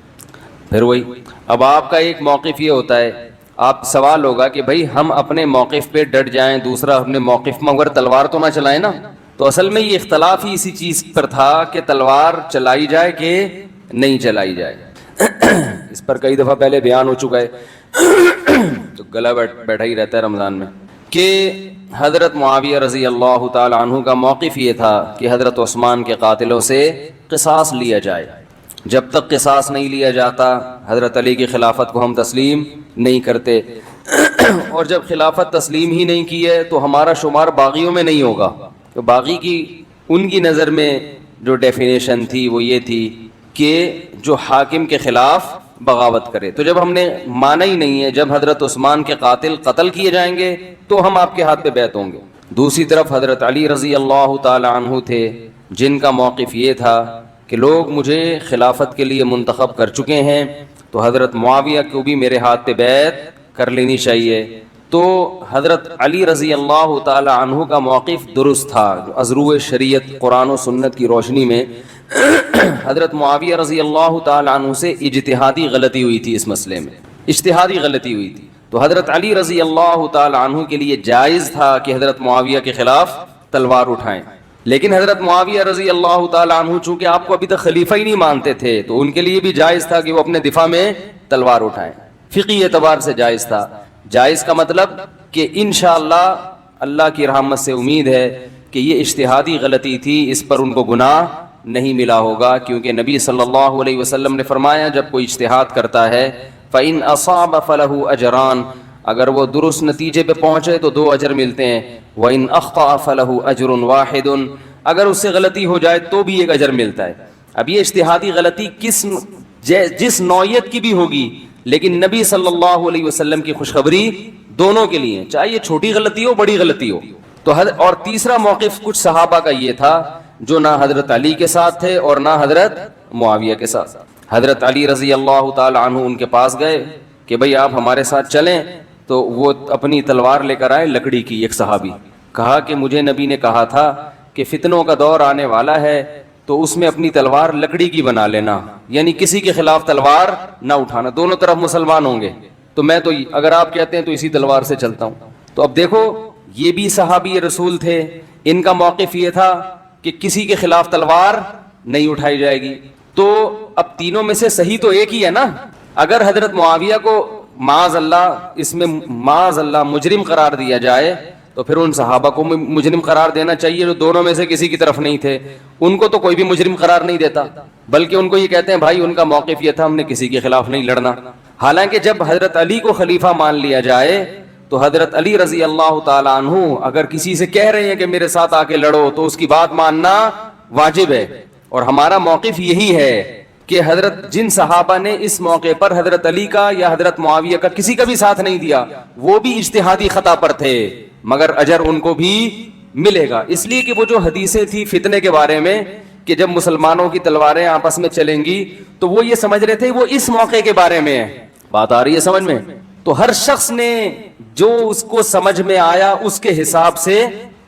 پھر وہی، اب آپ کا ایک موقف یہ ہوتا ہے، آپ سوال ہوگا کہ بھائی ہم اپنے موقف پہ ڈٹ جائیں، دوسرا اپنے موقف میں مگر تلوار تو نہ چلائیں نا۔ تو اصل میں یہ اختلاف ہی اسی چیز پر تھا کہ تلوار چلائی جائے کہ نہیں چلائی جائے۔ اس پر کئی دفعہ پہلے بیان ہو چکا ہے، تو گلا بیٹھا ہی رہتا ہے رمضان میں، کہ حضرت معاویہ رضی اللہ تعالی عنہ کا موقف یہ تھا کہ حضرت عثمان کے قاتلوں سے قصاص لیا جائے۔ جب تک قصاص نہیں لیا جاتا حضرت علی کی خلافت کو ہم تسلیم نہیں کرتے، اور جب خلافت تسلیم ہی نہیں کی ہے تو ہمارا شمار باغیوں میں نہیں ہوگا۔ تو باغی کی ان کی نظر میں جو ڈیفینیشن تھی وہ یہ تھی کہ جو حاکم کے خلاف بغاوت کرے۔ تو جب ہم نے مانا ہی نہیں ہے، جب حضرت عثمان کے قاتل قتل کیے جائیں گے تو ہم آپ کے ہاتھ پہ بیعت ہوں گے۔ دوسری طرف حضرت علی رضی اللہ تعالی عنہ تھے جن کا موقف یہ تھا کہ لوگ مجھے خلافت کے لیے منتخب کر چکے ہیں، تو حضرت معاویہ کو بھی میرے ہاتھ پہ بیعت کر لینی چاہیے۔ تو حضرت علی رضی اللہ تعالی عنہ کا موقف درست تھا، ازرو شریعت قرآن و سنت کی روشنی میں حضرت معاویہ رضی اللہ تعالی عنہ سے اجتہادی غلطی ہوئی تھی، اس مسئلے میں اجتہادی غلطی ہوئی تھی، تو حضرت علی رضی اللہ تعالی عنہ کے لیے جائز تھا کہ حضرت معاویہ کے خلاف تلوار اٹھائیں۔ لیکن حضرت معاویہ رضی اللہ تعالی عنہ چونکہ آپ کو ابھی تک خلیفہ ہی نہیں مانتے تھے، تو ان کے لیے بھی جائز تھا کہ وہ اپنے دفاع میں تلوار اٹھائیں، فقہی اعتبار سے جائز تھا۔ جائز کا مطلب کہ انشاءاللہ اللہ کی رحمت سے امید ہے کہ یہ اجتہادی غلطی تھی، اس پر ان کو گناہ نہیں ملا ہوگا، کیونکہ نبی صلی اللہ علیہ وسلم نے فرمایا جب کوئی اجتہاد کرتا ہے فَإِنْ أَصَابَ فَلَهُ أَجْرَانِ، اگر وہ درست نتیجے پہ پہنچے تو 2 اجر ملتے ہیں، وَإِنْ أَخْطَأَ فَلَهُ أَجْرٌ وَاحِدٌ، اگر اس سے غلطی ہو جائے تو بھی 1 اجر ملتا ہے۔ اب یہ اجتہادی غلطی جس نوعیت کی بھی ہوگی، لیکن نبی صلی اللہ علیہ وسلم کی خوشخبری دونوں کے لیے، چاہے یہ چھوٹی غلطی ہو بڑی غلطی ہو۔ تو اور تیسرا موقف کچھ صحابہ کا یہ تھا جو نہ حضرت علی کے ساتھ تھے اور نہ حضرت معاویہ کے ساتھ۔ حضرت علی رضی اللہ تعالی عنہ ان کے پاس گئے کہ بھئی آپ ہمارے ساتھ چلیں، تو وہ اپنی تلوار لے کر آئے لکڑی کی۔ ایک صحابی کہا کہ مجھے نبی نے کہا تھا کہ فتنوں کا دور آنے والا ہے تو اس میں اپنی تلوار لکڑی کی بنا لینا، یعنی کسی کے خلاف تلوار نہ اٹھانا، دونوں طرف مسلمان ہوں گے، تو میں تو اگر آپ کہتے ہیں تو اسی تلوار سے چلتا ہوں۔ تو اب دیکھو یہ بھی صحابی رسول تھے، ان کا موقف یہ تھا کہ کسی کے خلاف تلوار نہیں اٹھائی جائے گی۔ تو اب تینوں میں سے صحیح تو ایک ہی ہے نا۔ اگر حضرت معاویہ کو معاذ اللہ مجرم قرار دیا جائے تو پھر ان صحابہ کو مجرم قرار دینا چاہیے جو دونوں میں سے کسی کی طرف نہیں تھے۔ ان کو تو کوئی بھی مجرم قرار نہیں دیتا، بلکہ ان کو یہ کہتے ہیں بھائی ان کا موقف یہ تھا ہم نے کسی کے خلاف نہیں لڑنا۔ حالانکہ جب حضرت علی کو خلیفہ مان لیا جائے تو حضرت علی رضی اللہ تعالی عنہ اگر کسی سے کہہ رہے ہیں کہ میرے ساتھ آ کے لڑو تو اس کی بات ماننا واجب ہے۔ اور ہمارا موقف یہی ہے کہ حضرت جن صحابہ نے اس موقع پر حضرت علی کا یا حضرت معاویہ کا کسی کا بھی ساتھ نہیں دیا، وہ بھی اجتہادی خطا پر تھے، مگر اجر ان کو بھی ملے گا۔ اس لیے کہ وہ جو حدیثیں تھی فتنے کے بارے میں کہ جب مسلمانوں کی تلواریں آپس میں چلیں گی، تو وہ یہ سمجھ رہے تھے وہ اس موقع کے بارے میں ہے۔ بات آ رہی ہے سمجھ میں؟ تو ہر شخص نے جو اس کو سمجھ میں آیا اس کے حساب سے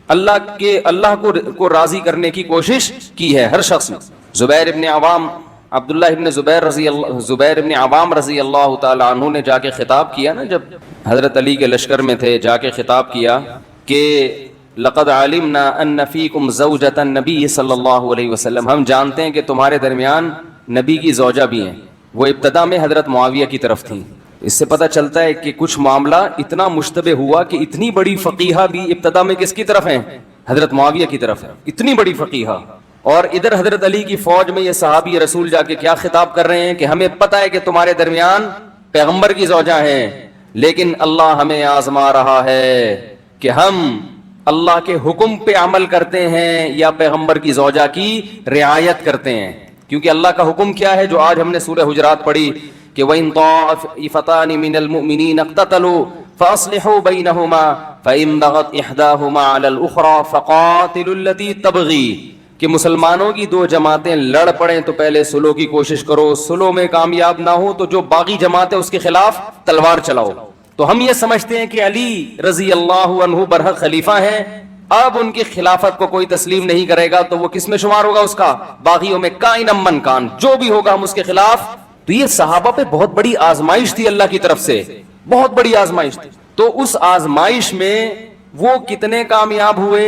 اللہ کو راضی کرنے کی کوشش کی ہے ہر شخص نے. زبیر ابن عوام عبداللہ ابن زبیر ابن عوام رضی اللہ تعالی عنہ نے جا کے خطاب کیا نا, جب حضرت علی کے لشکر میں تھے, جا کے خطاب کیا کہ لقد علمنا ان فیکم زوجۃ النبی صلی اللہ علیہ وسلم, ہم جانتے ہیں کہ تمہارے درمیان نبی کی زوجہ بھی ہیں. وہ ابتدا میں حضرت معاویہ کی طرف تھیں. اس سے پتہ چلتا ہے کہ کچھ معاملہ اتنا مشتبہ ہوا کہ اتنی بڑی فقیہہ بھی ابتدا میں کس کی طرف ہیں؟ حضرت معاویہ کی طرف ہے, اتنی بڑی فقیہہ. اور ادھر حضرت علی کی فوج میں یہ صحابی رسول جا کے کیا خطاب کر رہے ہیں کہ ہمیں پتہ ہے کہ تمہارے درمیان پیغمبر کی زوجہ ہیں, لیکن اللہ ہمیں آزما رہا ہے کہ ہم اللہ کے حکم پہ عمل کرتے ہیں یا پیغمبر کی زوجہ کی رعایت کرتے ہیں. کیونکہ اللہ کا حکم کیا ہے جو آج ہم نے سورہ حجرات پڑھی کہ وَإِن طَائِفَتَانِ مِنَ الْمُؤْمِنِينَ اقْتَتَلُوا فَأَصْلِحُوا بَيْنَهُمَا فَإِن بَغَتْ إِحْدَاهُمَا عَلَى الْأُخْرَى فَقَاتِلُوا الَّتِي تَبْغِي, کہ مسلمانوں کی دو جماعتیں لڑ پڑیں تو پہلے سلو کی کوشش کرو, سلو میں کامیاب نہ ہو تو جو باقی جماعت ہے اس کے خلاف تلوار چلاؤ. تو ہم یہ سمجھتے ہیں کہ علی رضی اللہ عنہ برحق خلیفہ ہیں, اب ان کی خلافت کو کوئی تسلیم نہیں کرے گا تو وہ کس میں شمار ہوگا؟ اس کا باغیوں میں. کائن من کان, جو بھی ہوگا ہم اس کے خلاف. تو یہ صحابہ پہ بہت بڑی آزمائش تھی اللہ کی طرف سے, بہت بڑی آزمائش تھی. تو اس آزمائش میں وہ کتنے کامیاب ہوئے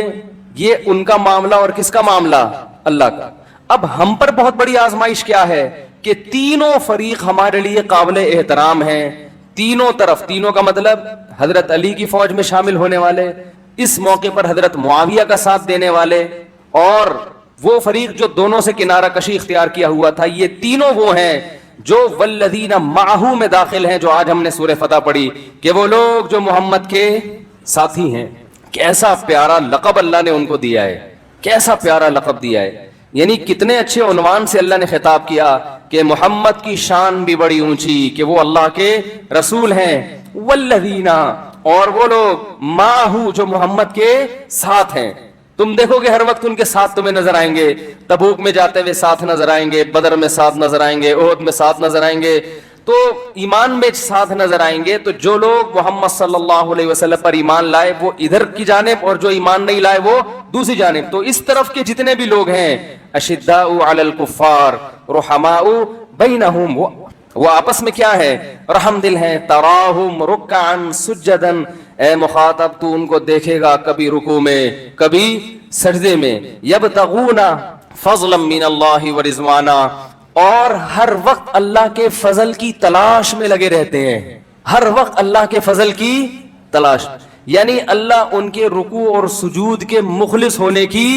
یہ ان کا معاملہ, اور کس کا معاملہ؟ اللہ کا. اب ہم پر بہت بڑی آزمائش کیا ہے کہ تینوں فریق ہمارے لیے قابل احترام ہیں, تینوں طرف. تینوں کا مطلب حضرت علی کی فوج میں شامل ہونے والے, اس موقع پر حضرت معاویہ کا ساتھ دینے والے, اور وہ فریق جو دونوں سے کنارہ کشی اختیار کیا ہوا تھا. یہ تینوں وہ ہیں جو والذین معہو میں داخل ہیں, جو آج ہم نے سورہ فتح پڑھی کہ وہ لوگ جو محمد کے ساتھی ہیں. کیسا پیارا لقب اللہ نے ان کو دیا ہے, کیسا پیارا لقب دیا ہے. یعنی کتنے اچھے عنوان سے اللہ نے خطاب کیا کہ محمد کی شان بھی بڑی اونچی کہ وہ اللہ کے رسول ہیں. والذین, اور وہ لوگ معہو جو محمد کے ساتھ ہیں. تم دیکھو کہ ہر وقت ان کے ساتھ تمہیں نظر آئیں گے, تبوک میں جاتے ہوئے ساتھ نظر آئیں گے, بدر میں ساتھ نظر آئیں گے, احد میں ساتھ نظر آئیں گے, تو ایمان میں ساتھ نظر آئیں گے. تو جو لوگ محمد صلی اللہ علیہ وسلم پر ایمان لائے وہ ادھر کی جانب, اور جو ایمان نہیں لائے وہ دوسری جانب. تو اس طرف کے جتنے بھی لوگ ہیں اشداء علی الکفار رحماء بینہم, وہ آپس میں کیا ہے؟ رحم دل ہیں. تراہم رکعا سجدا, اے مخاطب تو ان کو دیکھے گا کبھی رکوع میں کبھی سجدے میں. یبتغون فضلا من اللہ ورضوانا, اور ہر وقت اللہ کے فضل کی تلاش میں لگے رہتے ہیں, ہر وقت اللہ کے فضل کی تلاش. یعنی اللہ ان کے رکوع اور سجود کے مخلص ہونے کی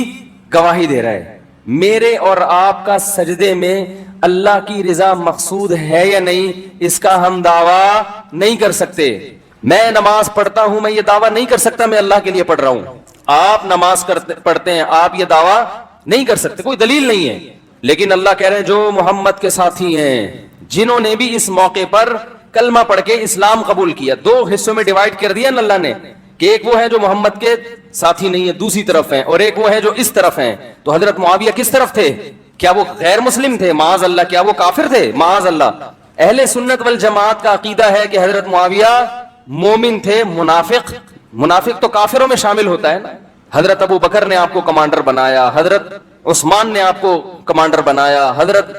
گواہی دے رہا ہے. میرے اور آپ کا سجدے میں اللہ کی رضا مقصود ہے یا نہیں, اس کا ہم دعویٰ نہیں کر سکتے. میں نماز پڑھتا ہوں, میں یہ دعویٰ نہیں کر سکتا میں اللہ کے لیے پڑھ رہا ہوں. آپ نماز پڑھتے ہیں, آپ یہ دعویٰ نہیں کر سکتے, کوئی دلیل نہیں ہے. لیکن اللہ کہہ رہے ہیں جو محمد کے ساتھی ہیں, جنہوں نے بھی اس موقع پر کلمہ پڑھ کے اسلام قبول کیا. دو حصوں میں ڈیوائیڈ کر دیا اللہ نے کہ ایک وہ ہے جو محمد کے ساتھی نہیں ہے دوسری طرف ہیں, اور ایک وہ ہے جو اس طرف ہیں. تو حضرت معاویہ کس طرف تھے؟ کیا وہ غیر مسلم تھے؟ معاذ اللہ. کیا وہ کافر تھے؟ معاذ اللہ. اہل سنت والجماعت کا عقیدہ ہے کہ حضرت معاویہ مومن تھے. منافق تو کافروں میں شامل ہوتا ہے نا. حضرت ابو بکر نے آپ کو کمانڈر بنایا, حضرت عثمان نے آپ کو کمانڈر بنایا, حضرت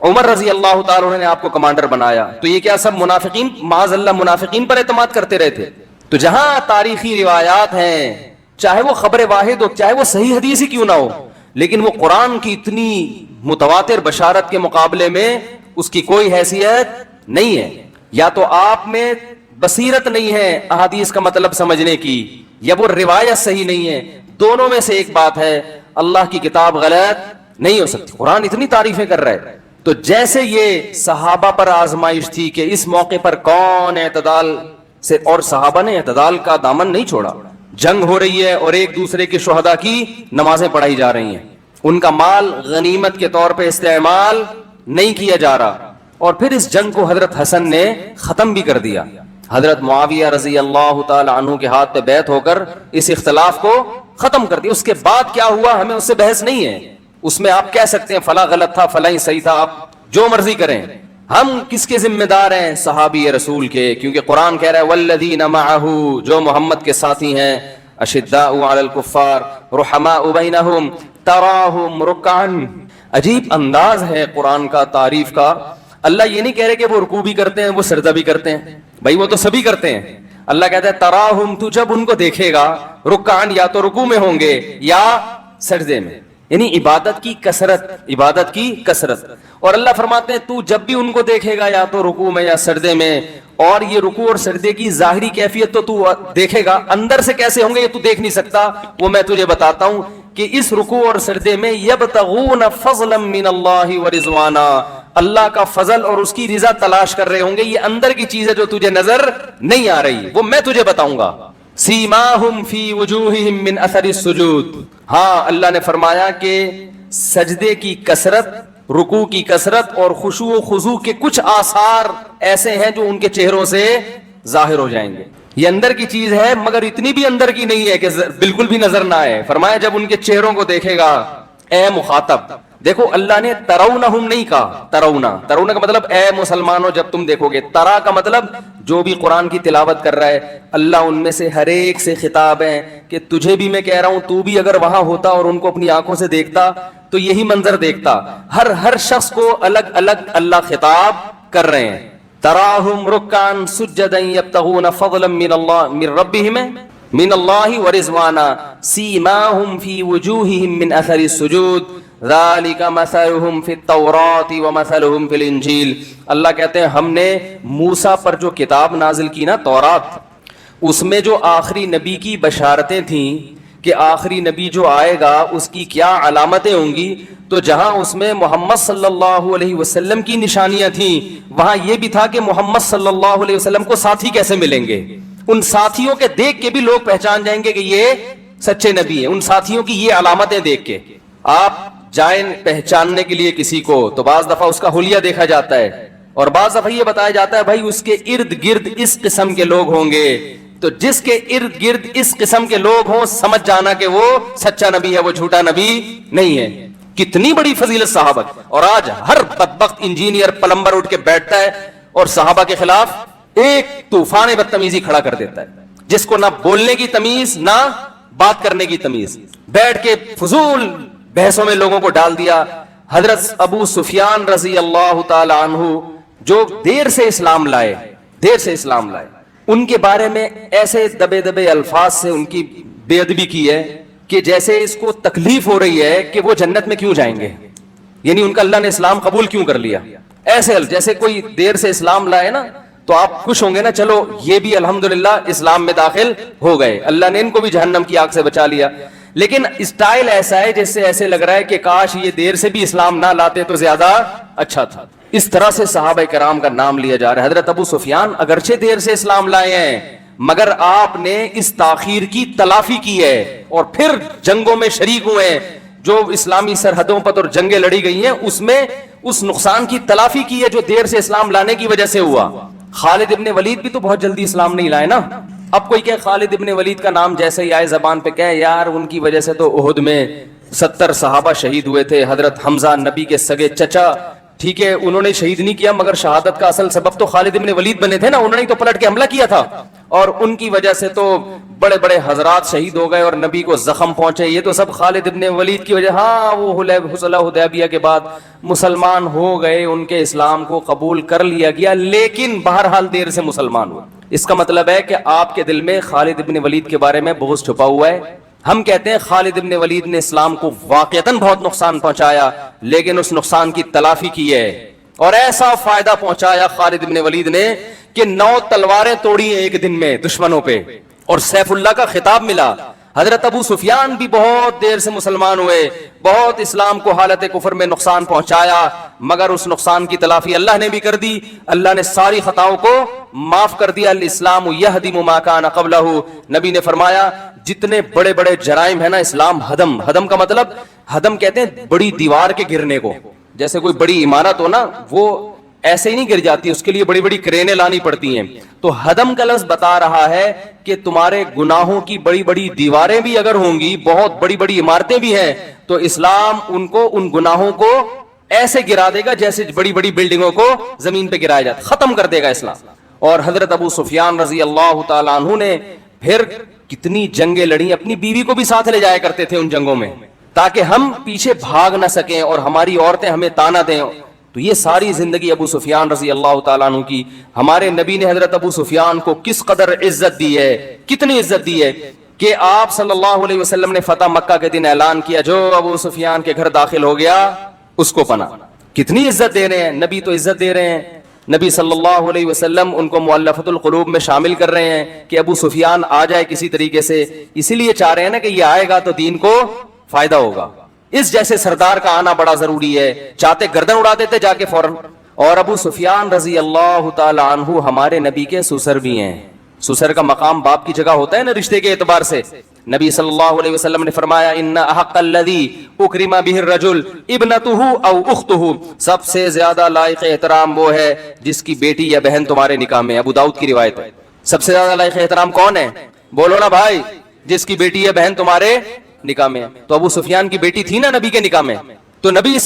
عمر رضی اللہ تعالی عنہ نے آپ کو کمانڈر بنایا. تو یہ کیا سب منافقین, معاذ اللہ, منافقین پر اعتماد کرتے رہے تھے؟ تو جہاں تاریخی روایات ہیں, چاہے وہ خبر واحد ہو, چاہے وہ صحیح حدیث ہی کیوں نہ ہو, لیکن وہ قرآن کی اتنی متواتر بشارت کے مقابلے میں اس کی کوئی حیثیت نہیں ہے. یا تو آپ میں بصیرت نہیں ہے احادیث کا مطلب سمجھنے کی, یا وہ روایت صحیح نہیں ہے. دونوں میں سے ایک بات ہے, اللہ کی کتاب غلط نہیں ہو سکتی. قرآن اتنی تعریفیں کر رہا ہے. تو جیسے یہ صحابہ پر آزمائش تھی کہ اس موقع پر کون اعتدال سے, اور صحابہ نے اعتدال کا دامن نہیں چھوڑا. جنگ ہو رہی ہے اور ایک دوسرے کے شہداء کی نمازیں پڑھائی جا رہی ہیں, ان کا مال غنیمت کے طور پہ استعمال نہیں کیا جا رہا. اور پھر اس جنگ کو حضرت حسن نے ختم بھی کر دیا. حضرت معاویہ رضی اللہ تعالی عنہ کے ہاتھ پہ بیعت ہو کر اس اختلاف کو ختم کر دیا. اس کے بعد کیا ہوا ہمیں اس سے بحث نہیں ہے. اس میں آپ کہہ سکتے ہیں فلاں غلط تھا, فلاں صحیح تھا, آپ جو مرضی کریں, ہم کس کے ذمہ دار ہیں؟ صحابی رسول کے، کیونکہ قرآن کہہ رہا ہے والذین معہ، جو محمد کے ساتھی ہیں، اشداء علی الکفار رحماء بینہم تراہم رکعا. عجیب انداز ہے قرآن کا تعریف کا. اللہ یہ نہیں کہہ رہے کہ وہ رکوع بھی کرتے ہیں، وہ سجدہ بھی کرتے ہیں، بھائی وہ تو سبھی کرتے ہیں. اللہ کہتا ہے تراہم، تو جب ان کو دیکھے گا، رکعا یا تو رکوع میں ہوں گے یا سجدے میں، یعنی عبادت کی کثرت، عبادت کی کثرت. اور اللہ فرماتے ہیں تو جب بھی ان کو دیکھے گا یا تو رکوع میں یا سجدے میں. اور یہ رکوع اور سجدے کی ظاہری کیفیت تو دیکھے گا، اندر سے کیسے ہوں گے یہ تو دیکھ نہیں سکتا، وہ میں تجھے بتاتا ہوں کہ اس رکوع اور سجدے میں یبتغون فضلا من اللہ ورضوانا، اللہ کا فضل اور اس کی رضا تلاش کر رہے ہوں گے. یہ اندر کی چیز ہے جو تجھے نظر نہیں آ رہی، وہ میں تجھے بتاؤں گا. سیماہم فی وجوہہم من اثر السجود. ہاں اللہ نے فرمایا کہ سجدے کی کثرت، رکوع کی کثرت اور خشوع و خضوع کے کچھ آثار ایسے ہیں جو ان کے چہروں سے ظاہر ہو جائیں گے. یہ اندر کی چیز ہے مگر اتنی بھی اندر کی نہیں ہے کہ بالکل بھی نظر نہ آئے. فرمایا جب ان کے چہروں کو دیکھے گا اے مخاطب. دیکھو اللہ نے ترونہم نہیں کہا، ترونا کا مطلب اے مسلمانوں جب تم دیکھو گے. ترا کا مطلب جو بھی قرآن کی تلاوت کر رہا ہے اللہ ان میں سے ہر ایک سے خطاب ہے کہ تجھے بھی میں کہہ رہا ہوں، تو بھی اگر وہاں ہوتا اور ان کو اپنی آنکھوں سے دیکھتا تو یہی منظر دیکھتا. ہر شخص کو الگ الگ اللہ خطاب کر رہے ہیں. تراہم رکعا سجدا یبتغون فضلا من اللہ من ربہم من اللہ ورضوانا سیماہم فی وجوہہم من اثر السجود ذالک مثلہم فی التوراۃ ومثلہم فی الانجیل. اللہ کہتے ہیں ہم نے موسیٰ پر جو کتاب نازل کی نا تورات، اس میں جو آخری نبی کی بشارتیں تھیں کہ آخری نبی جو آئے گا اس کی کیا علامتیں ہوں گی، تو جہاں اس میں محمد صلی اللہ علیہ وسلم کی نشانیاں تھیں وہاں یہ بھی تھا کہ محمد صلی اللہ علیہ وسلم کو ساتھی کیسے ملیں گے. ان ساتھیوں کے دیکھ کے بھی لوگ پہچان جائیں گے کہ یہ سچے نبی ہیں، ان ساتھیوں کی یہ علامتیں دیکھ کے. آپ جائیں پہچاننے کے لیے کسی کو تو بعض دفعہ اس کا حلیہ دیکھا جاتا ہے اور بعض دفعہ یہ بتایا جاتا ہے بھائی اس کے ارد گرد اس قسم کے لوگ ہوں گے. تو جس کے ارد گرد اس قسم کے لوگ ہوں سمجھ جانا کہ وہ سچا نبی ہے، وہ جھوٹا نبی نہیں ہے. کتنی بڑی فضیلت صحابہ. اور آج ہر بدبخت انجینئر پلمبر اٹھ کے بیٹھتا ہے اور صحابہ کے خلاف ایک طوفان بدتمیزی کھڑا کر دیتا ہے، جس کو نہ بولنے کی تمیز نہ بات کرنے کی تمیز، بیٹھ کے فضول بحثوں میں لوگوں کو ڈال دیا. حضرت ابو سفیان رضی اللہ تعالی عنہ جو دیر سے اسلام لائے، ان کے بارے میں ایسے دبے دبے الفاظ سے ان کی بے ادبی کی ہے کہ جیسے اس کو تکلیف ہو رہی ہے کہ وہ جنت میں کیوں جائیں گے، یعنی ان کا اللہ نے اسلام قبول کیوں کر لیا. ایسے جیسے کوئی دیر سے اسلام لائے نا تو آپ خوش ہوں گے نا، چلو یہ بھی الحمدللہ اسلام میں داخل ہو گئے، اللہ نے ان کو بھی جہنم کی آگ سے بچا لیا. لیکن اسٹائل ایسا ہے جس سے ایسے لگ رہا ہے کہ کاش یہ دیر سے بھی اسلام نہ لاتے تو زیادہ اچھا تھا. اس طرح سے صحابہ کرام کا نام لیا جا رہا ہے. حضرت ابو سفیان اگرچہ دیر سے اسلام لائے ہیں مگر آپ نے اس تاخیر کی تلافی کی ہے اور پھر جنگوں میں شریک ہوئے ہیں. جو اسلامی سرحدوں پر اور جنگیں لڑی گئی ہیں اس میں اس نقصان کی تلافی کی ہے جو دیر سے اسلام لانے کی وجہ سے ہوا. خالد ابن ولید بھی تو بہت جلدی اسلام نہیں لائے نا. اب کوئی کہ خالد ابن ولید کا نام جیسے ہی آئے زبان پہ کہے یار ان کی وجہ سے تو احد میں 70 صحابہ شہید ہوئے تھے. حضرت حمزہ نبی کے سگے چچا، ٹھیک ہے انہوں نے شہید نہیں کیا مگر شہادت کا اصل سبب تو خالد ابن ولید بنے تھے نا، انہوں نے تو پلٹ کے حملہ کیا تھا اور ان کی وجہ سے تو بڑے بڑے حضرات شہید ہو گئے اور نبی کو زخم پہنچے. یہ تو سب خالد ابن ولید کی وجہ. ہاں وہ صلح حدیبیہ کے بعد مسلمان ہو گئے، ان کے اسلام کو قبول کر لیا گیا لیکن بہرحال دیر سے مسلمان ہوئے. اس کا مطلب ہے کہ آپ کے دل میں خالد ابن ولید کے بارے میں بغض چھپا ہوا ہے. ہم کہتے ہیں خالد ابن ولید نے اسلام کو واقعتاً بہت نقصان پہنچایا لیکن اس نقصان کی تلافی کی ہے اور ایسا فائدہ پہنچایا خالد ابن ولید نے کہ 9 تلواریں توڑی ہیں ایک دن میں دشمنوں پہ اور سیف اللہ کا خطاب ملا. حضرت ابو سفیان بھی بہت دیر سے مسلمان ہوئے، بہت اسلام کو حالت کفر میں نقصان پہنچایا مگر اس نقصان کی تلافی اللہ نے بھی کر دی. اللہ نے ساری خطاؤں کو معاف کر دیا. الاسلام یہدم ما کان قبلہ. نبی نے فرمایا جتنے بڑے بڑے جرائم ہیں نا اسلام ہدم کا مطلب ہدم کہتے ہیں بڑی دیوار کے گرنے کو. جیسے کوئی بڑی عمارت ہو نا وہ ایسے ہی نہیں گر جاتی، اس کے لیے بڑی بڑی کرینیں لانی پڑتی ہیں. تو ہدم کا لفظ بتا رہا ہے کہ تمہارے گناہوں کی بڑی بڑی دیواریں بھی اگر ہوں گی، بہت بڑی بڑی عمارتیں بھی ہیں تو اسلام ان گناہوں کو ایسے گرا دے گا جیسے بڑی بڑی بلڈنگوں کو زمین پہ گرایا جاتا، ختم کر دے گا اسلام۔ اور حضرت ابو سفیان رضی اللہ تعالیٰ عنہ نے پھر کتنی جنگیں لڑی، اپنی بیوی کو بھی ساتھ لے جایا کرتے تھے ان جنگوں میں تاکہ ہم پیچھے بھاگ نہ سکیں اور ہماری عورتیں ہمیں تانا دیں۔ تو یہ ساری زندگی ابو سفیان رضی اللہ تعالیٰ عنہ کی، ہمارے نبی نے حضرت ابو سفیان کو کس قدر عزت دی ہے، کتنی عزت دی ہے کہ آپ صلی اللہ علیہ وسلم نے فتح مکہ کے دن اعلان کیا جو ابو سفیان کے گھر داخل ہو گیا اس کو پناہ۔ کتنی عزت دے رہے ہیں نبی، تو عزت دے رہے ہیں نبی صلی اللہ علیہ وسلم، ان کو مؤلفۃ القلوب میں شامل کر رہے ہیں کہ ابو سفیان آ جائے کسی طریقے سے، اسی لیے چاہ رہے ہیں نا کہ یہ آئے گا تو دین کو فائدہ ہوگا۔ اس جیسے سردار کا آنا بڑا ضروری ہے، چاہتے گردن اڑا دیتے جا کے فوراً۔ اور ابو سفیان رضی اللہ تعالی عنہ ہمارے نبی کے سسر بھی ہیں۔ سسر کا مقام باپ کی جگہ ہوتا ہے نا رشتے کے اعتبار سے۔ نبی صلی اللہ علیہ وسلم نے فرمایا ان احق الذی اکرم بہ الرجل ابنتہ او اختہ، سب سے زیادہ لائق احترام وہ ہے جس کی بیٹی یا بہن تمہارے نکاح میں۔ ابو داؤد کی روایت ہے۔ سب سے زیادہ لائق احترام کون ہے؟ بولو نا بھائی، جس کی بیٹی یا بہن تمہارے نکاح میں۔ تو ابو سفیان کی بیٹی تھی نا نبی کے نکاح میں، تو نبی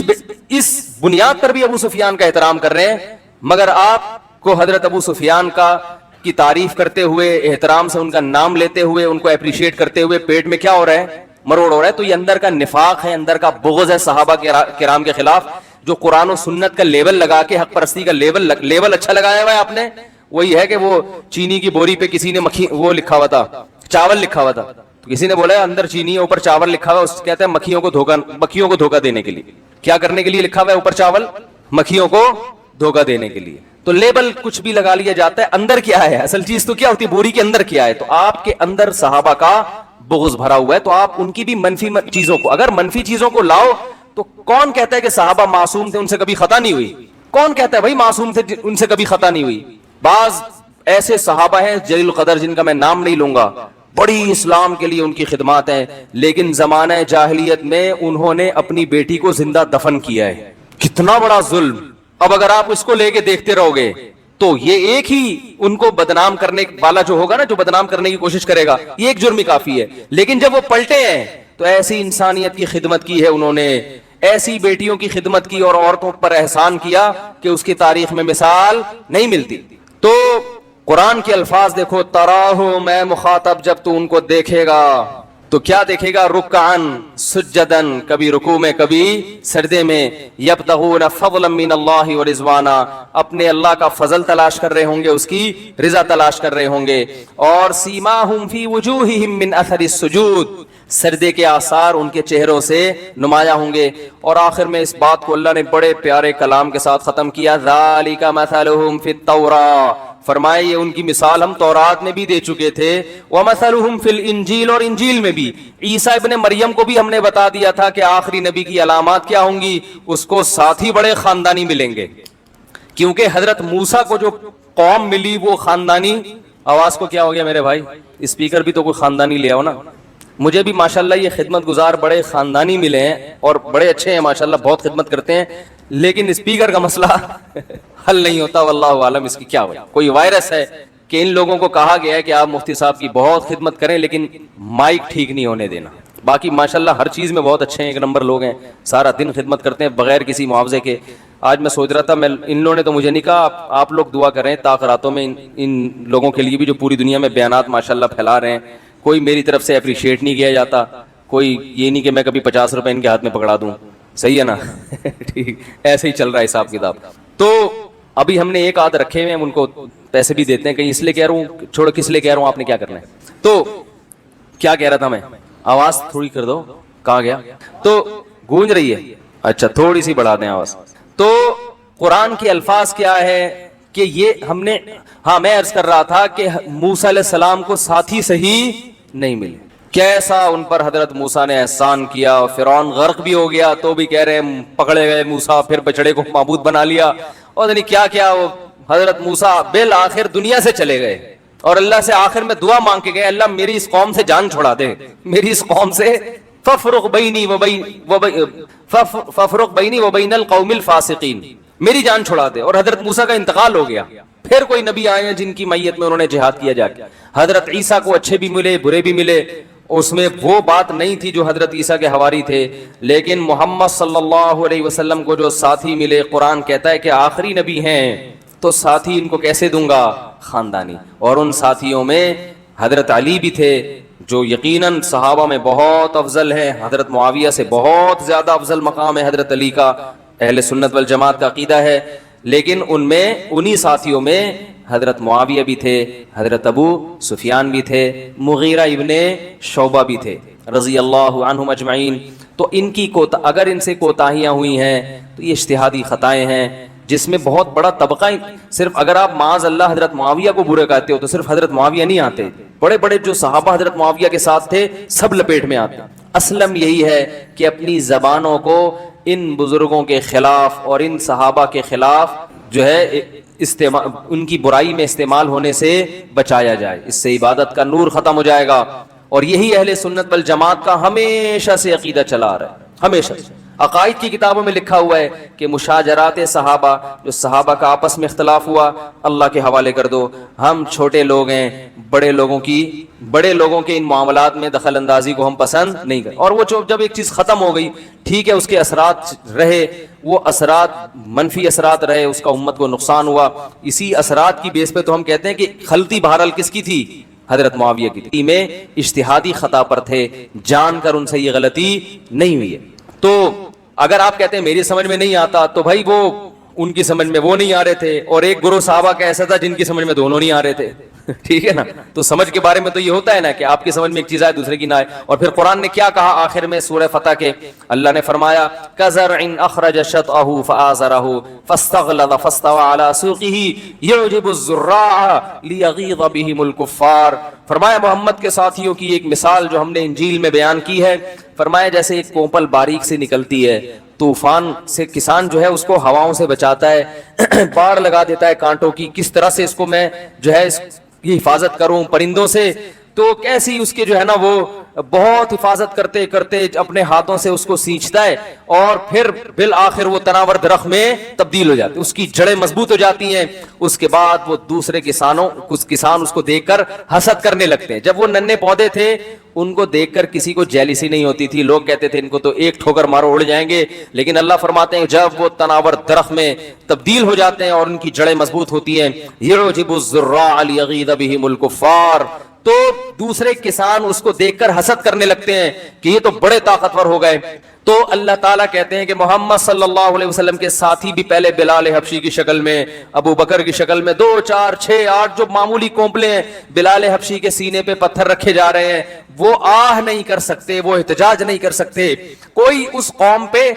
اس بنیاد پر بھی ابو سفیان کا احترام کر رہے ہیں۔ مگر آپ کو حضرت ابو سفیان کی تعریف کرتے ہوئے، احترام سے ان کا نام لیتے ہوئے، ان کو اپریشیٹ کرتے ہوئے پیٹ میں کیا ہو رہا ہے؟ مروڑ ہو رہا ہے۔ تو یہ اندر کا نفاق ہے، اندر کا بغض ہے صحابہ کرام کے خلاف، جو قرآن و سنت کا لیول لگا کے حق پرستی کا لیول اچھا لگایا ہوا ہے آپ نے۔ وہی ہے کہ وہ چینی کی بوری پہ کسی نے وہ لکھا ہوا تھا، چاول لکھا ہوا تھا، تو کسی نے بولا اندر چینی ہے اوپر چاول لکھا ہوا ہے، کہتے ہیں مکھیوں کو دھوکہ دینے کے لیے۔ کیا کرنے کے لیے لکھا ہوا ہے اوپر چاول؟ مکھیوں کو دھوکہ دینے کے لیے۔ تو لیبل کچھ بھی لگا لیا جاتا ہے، اندر کیا ہے؟ اصل چیز تو کیا ہوتی ہے؟ بوری کے اندر کیا ہے؟ تو آپ کے اندر صحابہ کا بغض بھرا ہوا ہے، تو آپ ان کی بھی منفی چیزوں کو، اگر منفی چیزوں کو لاؤ تو کون کہتا ہے کہ صحابہ معصوم تھے، ان سے کبھی خطا نہیں ہوئی؟ کون کہتا ہے بھائی معصوم تھے، ان سے کبھی خطا نہیں ہوئی؟ بعض ایسے صحابہ ہیں جلیل القدر جن کا میں نام نہیں لوں گا، بڑی اسلام کے لیے ان کی خدمات ہیں، لیکن زمانہ جاہلیت میں انہوں نے اپنی بیٹی کو زندہ دفن کیا ہے۔ کتنا بڑا ظلم! اب اگر آپ اس کو لے کے دیکھتے رہو گے تو یہ ایک ہی ان کو بدنام کرنے والا جو ہوگا نا، جو بدنام کرنے کی کوشش کرے گا، یہ ایک جرم ہی کافی ہے۔ لیکن جب وہ پلٹے ہیں تو ایسی انسانیت کی خدمت کی ہے انہوں نے، ایسی بیٹیوں کی خدمت کی اور عورتوں پر احسان کیا کہ اس کی تاریخ میں مثال نہیں ملتی۔ تو قرآن کے الفاظ دیکھو، تراہو میں مخاطب، جب تو ان کو دیکھے گا تو کیا دیکھے گا؟ رکعن سجدن، کبھی رکوع میں کبھی سجدے میں، یبتغون فضلا من اللہ ورضوانا، اپنے اللہ کا فضل تلاش کر رہے ہوں گے، اس کی رضا تلاش کر رہے ہوں گے۔ اور سیماہم فی وجوہہم من اثر السجود، سجدے کے آثار ان کے چہروں سے نمایاں ہوں گے۔ اور آخر میں اس بات کو اللہ نے بڑے پیارے کلام کے ساتھ ختم کیا، ذالک مثلہم فی التوراۃ، فرمائے یہ ان کی مثال ہم تورات میں بھی دے چکے تھے، وَمَثَلُهُمْ فِي الْإِنْجِيلِ، اور انجیل میں بھی۔ عیسیٰ ابن مریم کو بھی ہم نے بتا دیا تھا کہ آخری نبی کی علامات کیا ہوں گی، اس کو ساتھی بڑے خاندانی ملیں گے، کیونکہ حضرت موسیٰ کو جو قوم ملی وہ خاندانی۔ آواز کو کیا ہو گیا میرے بھائی؟ اسپیکر بھی تو کوئی خاندانی لے آؤ نا۔ مجھے بھی ماشاءاللہ یہ خدمت گزار بڑے خاندانی ملے ہیں اور بڑے اچھے ہیں ماشاءاللہ، بہت خدمت کرتے ہیں، لیکن اسپیکر کا مسئلہ حل نہیں ہوتا، واللہ عالم اس کی کیا وجہ۔ کوئی وائرس ہے کہ ان لوگوں کو کہا گیا ہے کہ آپ مفتی صاحب کی بہت خدمت کریں لیکن مائک ٹھیک نہیں ہونے دینا۔ باقی ماشاءاللہ ہر چیز میں بہت اچھے ہیں، ایک نمبر لوگ ہیں، سارا دن خدمت کرتے ہیں بغیر کسی معاوضے کے۔ آج میں سوچ رہا تھا، ان لوگوں نے تو مجھے نہیں کہا، آپ لوگ دعا کر رہے ہیں تاخراتوں میں ان لوگوں کے لیے بھی جو پوری دنیا میں بیانات ماشاءاللہ پھیلا رہے ہیں۔ کوئی میری طرف سے اپریشیٹ نہیں کیا جاتا، کوئی یہ نہیں کہ میں کبھی 50 روپے ان کے ہاتھ میں پکڑا دوں، صحیح ہے نا؟ ٹھیک، ایسے ہی چل رہا ہے حساب کتاب۔ تو ابھی ہم نے ایک آدھ رکھے ہوئے ہیں، ہم ان کو پیسے بھی دیتے ہیں، کہیں اس لیے کہہ رہا ہوں، چھوڑ کس لیے کہہ رہا ہوں، آپ نے کیا کرنا ہے۔ تو کیا کہہ رہا تھا میں؟ آواز تھوڑی کر دو، کہاں گیا؟ تو گونج رہی ہے، اچھا تھوڑی سی بڑھا دیں آواز۔ تو قرآن کے الفاظ کیا ہے کہ یہ ہم نے، ہاں میں عرض کر رہا تھا کہ موسیٰ علیہ السلام کو ساتھی صحیح نہیں ملے، کیسا ان پر حضرت موسیٰ نے احسان کیا، اور فرعون غرق بھی ہو گیا تو بھی کہہ رہے ہیں پکڑے گئے موسیٰ، پھر بچڑے کو معبود بنا لیا، اور نہیں کیا کیا، وہ حضرت موسیٰ بالآخر دنیا سے چلے گئے اور اللہ سے آخر میں دعا مانگ کے گئے، اللہ میری اس قوم سے جان چھڑا دے، میری اس قوم سے ففرق بینی وبین القوم الفاسقین، میری جان چھڑا دے۔ اور حضرت موسیٰ کا انتقال ہو گیا، پھر کوئی نبی آئے ہیں جن کی میت میں انہوں نے جہاد کیا جا کے۔ حضرت عیسیٰ کو اچھے بھی ملے برے بھی ملے، اس میں وہ بات نہیں تھی جو حضرت عیسیٰ کے حواری تھے، لیکن محمد صلی اللہ علیہ وسلم کو جو ساتھی ملے، قرآن کہتا ہے کہ آخری نبی ہیں، تو ساتھی ان کو کیسے دوں گا؟ خاندانی. اور ان ساتھیوں میں حضرت علی بھی تھے جو یقیناً صحابہ میں بہت افضل ہیں، حضرت معاویہ سے بہت زیادہ افضل مقام ہے حضرت علی کا، اہل سنت والجماعت کا عقیدہ ہے. لیکن ان میں انہی ساتھیوں میں حضرت معاویہ بھی تھے، حضرت ابو سفیان بھی تھے، مغیرہ ابن شعبہ بھی تھے رضی اللہ عنہم اجمعین. تو ان کی اگر ان سے کوتاہیاں ہوئی ہیں تو یہ اجتہادی خطائیں ہیں، جس میں بہت بڑا طبقہ، صرف اگر آپ معاذ اللہ حضرت معاویہ کو برے کہتے ہو تو صرف حضرت معاویہ نہیں آتے، بڑے بڑے جو صحابہ حضرت معاویہ کے ساتھ تھے سب لپیٹ میں آتے. اسلم یہی ہے کہ اپنی زبانوں کو ان بزرگوں کے خلاف اور ان صحابہ کے خلاف جو ہے ان کی برائی میں استعمال ہونے سے بچایا جائے، اس سے عبادت کا نور ختم ہو جائے گا. اور یہی اہل سنت والجماعت کا ہمیشہ سے عقیدہ چلا آ رہا ہے، ہمیشہ سے. عقائد کی کتابوں میں لکھا ہوا ہے کہ مشاجرات صحابہ، جو صحابہ کا آپس میں اختلاف ہوا، اللہ کے حوالے کر دو. ہم چھوٹے لوگ ہیں، بڑے لوگوں کے ان معاملات میں دخل اندازی کو ہم پسند نہیں کرتے. اور وہ جب ایک چیز ختم ہو گئی، ٹھیک ہے، اس کے اثرات رہے، وہ اثرات منفی اثرات رہے، اس کا امت کو نقصان ہوا. اسی اثرات کی بیس پہ تو ہم کہتے ہیں کہ غلطی بہرحال کس کی تھی؟ حضرت معاویہ کی تھی. میں اجتہادی خطا پر تھے، جان کر ان سے یہ غلطی نہیں ہوئی ہے. تو اگر آپ کہتے ہیں میری سمجھ میں نہیں آتا، تو بھائی وہ ان کی سمجھ میں وہ نہیں آ رہے تھے، اور ایک گروہ صحابہ کا ایسا تھا جن کی سمجھ میں دونوں نہیں آ رہے تھے. ٹھیک ہے نا؟ تو سمجھ کے بارے میں تو یہ ہوتا ہے نا کہ آپ کی سمجھ میں ایک چیز آئے دوسرے کی نہ آئے. اور پھر قرآن نے کیا کہا آخر میں سورہ فتح کے؟ اللہ نے فرمایا كَزَرْعٍ أَخْرَجَ شَطْأَهُ فَآزَرَهُ فَاسْتَغْلَظَ فَاسْتَوَىٰ عَلَىٰ سُوقِهِ يُعْجِبُ الزُّرَّاعَ لِيَغِيظَ بِهِمُ الْكُفَّارَ. فرمایا محمد کے ساتھیوں کی ایک مثال جو ہم نے انجیل میں بیان کی ہے، فرمایا جیسے ایک کوپل باریک سے نکلتی ہے، طوفان سے کسان جو ہے اس کو ہواؤں سے بچاتا ہے، باڑ لگا دیتا ہے کانٹوں کی، کس طرح سے اس کو میں جو ہے یہ حفاظت کروں پرندوں سے، تو کیسی اس کے جو ہے نا وہ بہت حفاظت کرتے کرتے اپنے ہاتھوں سے اس کو سینچتا ہے، اور پھر بالآخر وہ تناور درخت میں تبدیل ہو جاتے ہیں، اس کی جڑیں مضبوط ہو جاتی ہیں. اس کے بعد وہ دوسرے کسان اس کو دیکھ کر حسد کرنے لگتے ہیں. جب وہ ننھے پودے تھے ان کو دیکھ کر کسی کو جیلسی نہیں ہوتی تھی، لوگ کہتے تھے ان کو تو ایک ٹھوکر مارو اڑ جائیں گے. لیکن اللہ فرماتے ہیں جب وہ تناور درخت میں تبدیل ہو جاتے ہیں اور ان کی جڑیں مضبوط ہوتی ہیں، يعجب الزراع ليغيظ بهم الكفار، تو دوسرے کسان اس کو دیکھ کر حسد کرنے لگتے ہیں کہ یہ تو بڑے طاقتور ہو گئے. تو اللہ تعالیٰ کہتے ہیں کہ محمد صلی اللہ علیہ وسلم کے ساتھی بھی پہلے بلال حبشی کی شکل میں، ابو بکر کی شکل میں، 2 4 6 8 جو معمولی کونپلے ہیں، بلال حبشی کے سینے پہ پتھر رکھے جا رہے ہیں، وہ آہ نہیں کر سکتے، وہ احتجاج نہیں کر سکتے. کوئی اس قوم پہ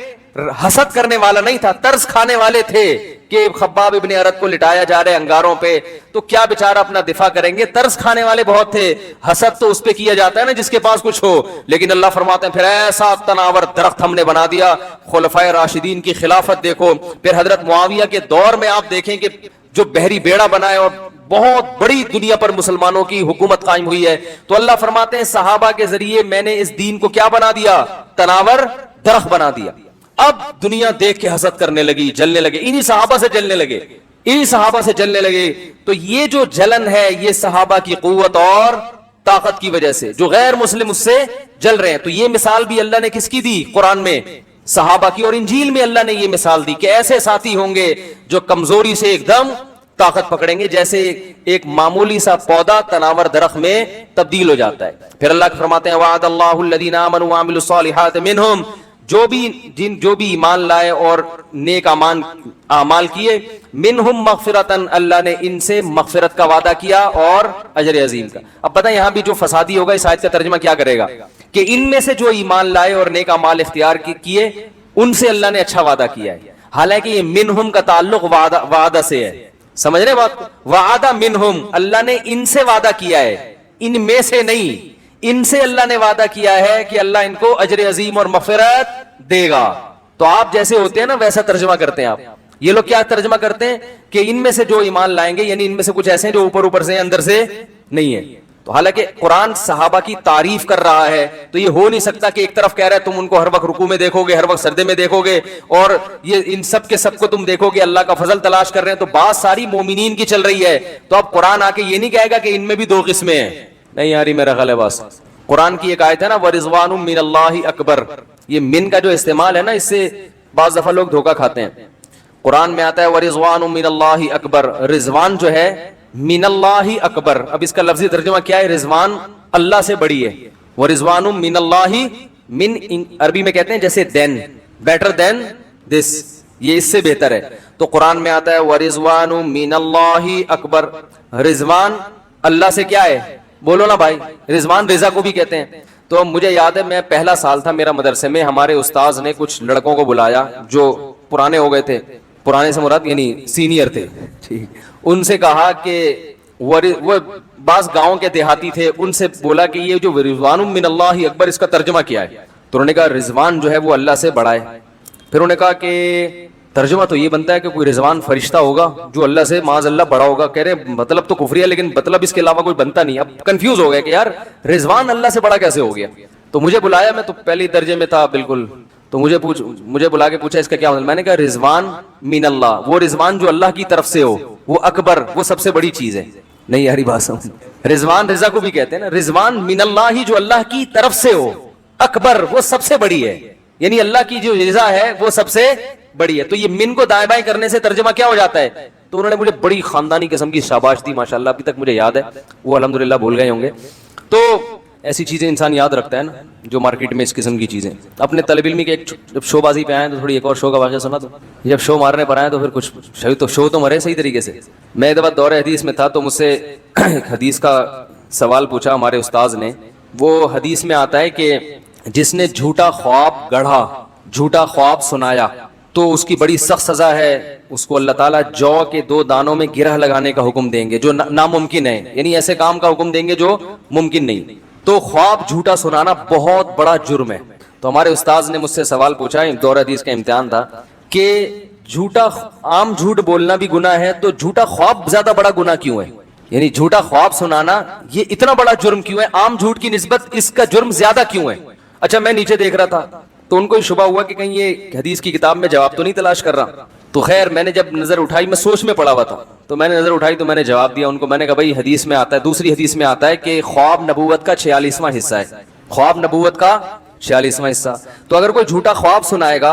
حسد کرنے والا نہیں تھا، ترس کھانے والے تھے کہ خباب ابن ارد کو لٹایا جا رہے انگاروں پہ، تو کیا بیچارہ اپنا دفاع کریں گے. ترس کھانے والے بہت تھے. حسد تو اس پہ کیا جاتا ہے نا جس کے پاس کچھ ہو، لیکن اللہ فرماتے ہیں پھر ایسا تناور درخت ہم نے بنا دیا. خلفائے راشدین کی خلافت دیکھو، پھر حضرت معاویہ کے دور میں آپ دیکھیں کہ جو بحری بیڑا بنائے اور بہت بڑی دنیا پر مسلمانوں کی حکومت قائم ہوئی ہے. تو اللہ فرماتے ہیں صحابہ کے ذریعے میں نے اس دین کو کیا بنا دیا؟ تناور درخت بنا دیا. اب دنیا دیکھ کے حسد کرنے لگی، جلنے لگے، انہی صحابہ سے جلنے لگے. تو یہ جو جلن ہے یہ صحابہ کی قوت اور طاقت کی وجہ سے، جو غیر مسلم اس سے جل رہے ہیں. تو یہ مثال بھی اللہ نے کس کی دی؟ قرآن میں صحابہ کی. اور انجیل میں اللہ نے یہ مثال دی کہ ایسے ساتھی ہوں گے جو کمزوری سے ایک دم طاقت پکڑیں گے، جیسے ایک معمولی سا پودا تناور درخت میں تبدیل ہو جاتا ہے. پھر اللہ فرماتے ہیں وعد اللہ الذین آمنوا وعملوا الصالحات منہم، جو بھی ایمان لائے اور نیک اعمال کیے، منہم مغفرتن، اللہ نے ان سے مغفرت کا وعدہ کیا اور اجر عظیم کا. اب پتہ یہاں بھی جو فسادی ہوگا اس آیت کا ترجمہ کیا کرے گا کہ ان میں سے جو ایمان لائے اور نیک اعمال اختیار کیے ان سے اللہ نے اچھا وعدہ کیا ہے. حالانکہ یہ منہم کا تعلق وعدہ سے ہے، سمجھ رہے بات؟ وعدہ منہم، اللہ نے ان سے وعدہ کیا ہے، ان میں سے نہیں. ان سے اللہ نے وعدہ کیا ہے کہ اللہ ان کو اجر عظیم اور مغفرت دے گا. تو آپ جیسے ہوتے ہیں نا ویسا ترجمہ کرتے ہیں آپ. یہ لوگ کیا ترجمہ کرتے ہیں کہ ان میں سے جو ایمان لائیں گے، یعنی ان میں سے کچھ ایسے ہیں جو اوپر سے ہیں اندر سے نہیں ہے. تو حالانکہ قرآن صحابہ کی تعریف کر رہا ہے، تو یہ ہو نہیں سکتا کہ ایک طرف کہہ رہا ہے تم ان کو ہر وقت رکوع میں دیکھو گے، ہر وقت سجدے میں دیکھو گے، اور یہ ان سب کے سب کو تم دیکھو گے اللہ کا فضل تلاش کر رہے ہیں. تو بات ساری مومنین کی چل رہی ہے. تو اب قرآن آ کے یہ نہیں کہے گا کہ ان میں بھی 2 قسمیں ہیں. نہیں یاری میرا خیال ہے بس قرآن کی ایک آیت ہے نا ورضوان من اللہ اکبر, یہ من کا جو استعمال ہے نا اس سے بعض دفعہ لوگ دھوکہ کھاتے ہیں. قرآن میں آتا ہے ورضوان من اللہ اکبر, رضوان جو ہے من اللہ اکبر. اب اس کا لفظی ترجمہ کیا ہے؟ رضوان اللہ سے بڑی ہے. ورضوان من اللہ, من عربی میں کہتے ہیں جیسے دین, بیٹر دین دس, یہ اس سے بہتر ہے. تو قرآن میں آتا ہے ورضوان من اللہ اکبر, رضوان اللہ سے کیا ہے؟ بولو نا بھائی, رضوان رضا کو بھی کہتے ہیں. تو مجھے یاد ہے میں پہلا سال تھا میرا مدرسے میں, ہمارے استاذ نے کچھ لڑکوں کو بلایا جو پرانے ہو گئے تھے, پرانے سے مراد یعنی سینئر تھے, ان سے کہا کہ وہ بعض گاؤں کے دیہاتی تھے, ان سے بولا کہ یہ جو رضوان من اللہ اکبر اس کا ترجمہ کیا ہے؟ تو انہوں نے کہا رضوان جو ہے وہ اللہ سے بڑا ہے. پھر انہوں نے کہا کہ ترجمہ تو یہ بنتا ہے کہ کوئی رضوان فرشتہ ہوگا جو اللہ سے معاذ اللہ بڑا ہوگا. کہہ رہے مطلب تو کفری ہے لیکن مطلب اس کے علاوہ کوئی بنتا نہیں. اب کنفیوز ہو گئے کہ یار رضوان اللہ سے بڑا کیسے ہو گیا. تو مجھے بلایا, میں تو پہلی درجے میں تھا بالکل, تو مجھے بلا کے پوچھا اس کا کیا مطلب. میں نے کہا رضوان من اللہ, وہ رضوان جو اللہ کی طرف سے ہو, وہ اکبر, وہ سب سے بڑی چیز ہے. نہیں یاری بات سمجھ, رضوان رضا کو بھی کہتے ہیں نا, رضوان من اللہ ہی جو اللہ کی طرف سے ہو, اکبر وہ سب سے بڑی ہے, یعنی اللہ کی جو رضا ہے وہ سب سے بڑی ہے. تو یہ من کو دائیں بائیں کرنے سے ترجمہ کیا ہو جاتا ہے؟ تو انہوں نے مجھے بڑی خاندانی قسم کی شاباش دی ماشاءاللہ, ابھی تک مجھے یاد ہے, وہ الحمدللہ بھول گئے ہوں گے. تو ایسی چیزیں انسان یاد رکھتا ہے نا جو مارکیٹ میں اس قسم کی چیزیں. اپنے طالب علمی کے ایک جب شو بازی پہ آئے تو تھوڑی ایک اور شو کا واقعہ سنا. تو جب شو مارنے پر آئے تو پھر کچھ شو تو مرے صحیح طریقے سے. میں ایک دفعہ دور حدیث میں تھا تو مجھ سے حدیث کا سوال پوچھا ہمارے استاذ نے. وہ حدیث میں آتا ہے کہ جس نے جھوٹا خواب گڑھا, جھوٹا خواب سنایا تو اس کی بڑی سخت سزا ہے, اس کو اللہ تعالیٰ جو کے 2 دانوں میں گرہ لگانے کا حکم دیں گے جو ناممکن ہے, یعنی ایسے کام کا حکم دیں گے جو ممکن نہیں. تو خواب جھوٹا سنانا بہت بڑا جرم ہے. تو ہمارے استاذ نے مجھ سے سوال پوچھا, دور حدیث کا امتحان تھا, کہ جھوٹا عام جھوٹ بولنا بھی گناہ ہے تو جھوٹا خواب زیادہ بڑا گناہ کیوں ہے؟ یعنی جھوٹا خواب سنانا یہ اتنا بڑا جرم کیوں ہے؟ عام جھوٹ کی نسبت اس کا جرم زیادہ کیوں ہے؟ اچھا میں نیچے دیکھ رہا تھا تو ان کو یہ شبہ ہوا کہ کہیں یہ حدیث کی کتاب میں جواب تو نہیں تلاش کر رہا. تو خیر میں نے جب نظر اٹھائی, میں سوچ میں پڑا ہوا تھا, تو میں نے نظر اٹھائی تو میں نے جواب دیا ان کو. میں نے کہا بھائی حدیث میں آتا ہے, دوسری حدیث میں آتا ہے کہ خواب نبوت کا 46واں حصہ ہے, خواب نبوت کا 46واں حصہ. تو اگر کوئی جھوٹا خواب سنائے گا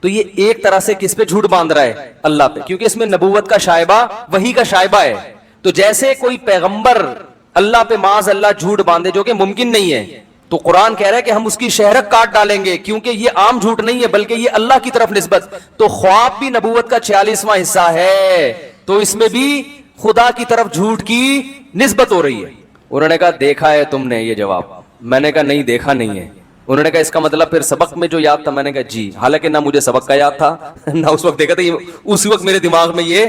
تو یہ ایک طرح سے کس پہ جھوٹ باندھ رہا ہے؟ اللہ پہ, کیونکہ اس میں نبوت کا شائبہ, وحی کا شائبہ ہے. تو جیسے کوئی پیغمبر اللہ پہ معاذ اللہ جھوٹ باندھے جو کہ ممکن نہیں ہے, تو قرآن کہہ رہا ہے کہ ہم اس کی شہرت کاٹ ڈالیں گے, کیونکہ یہ عام جھوٹ نہیں ہے بلکہ یہ اللہ کی طرف نسبت. تو خواب بھی نبوت کا 46واں حصہ ہے, تو اس میں بھی خدا کی طرف جھوٹ کی نسبت ہو رہی ہے. انہوں نے کہا دیکھا ہے تم نے یہ جواب؟ میں نے کہا نہیں دیکھا نہیں ہے. انہوں نے کہا اس کا مطلب پھر سبق میں جو یاد تھا؟ میں نے کہا جی, حالانکہ نہ مجھے سبق کا یاد تھا نہ اس وقت دیکھا تھا, اس وقت میرے دماغ میں یہ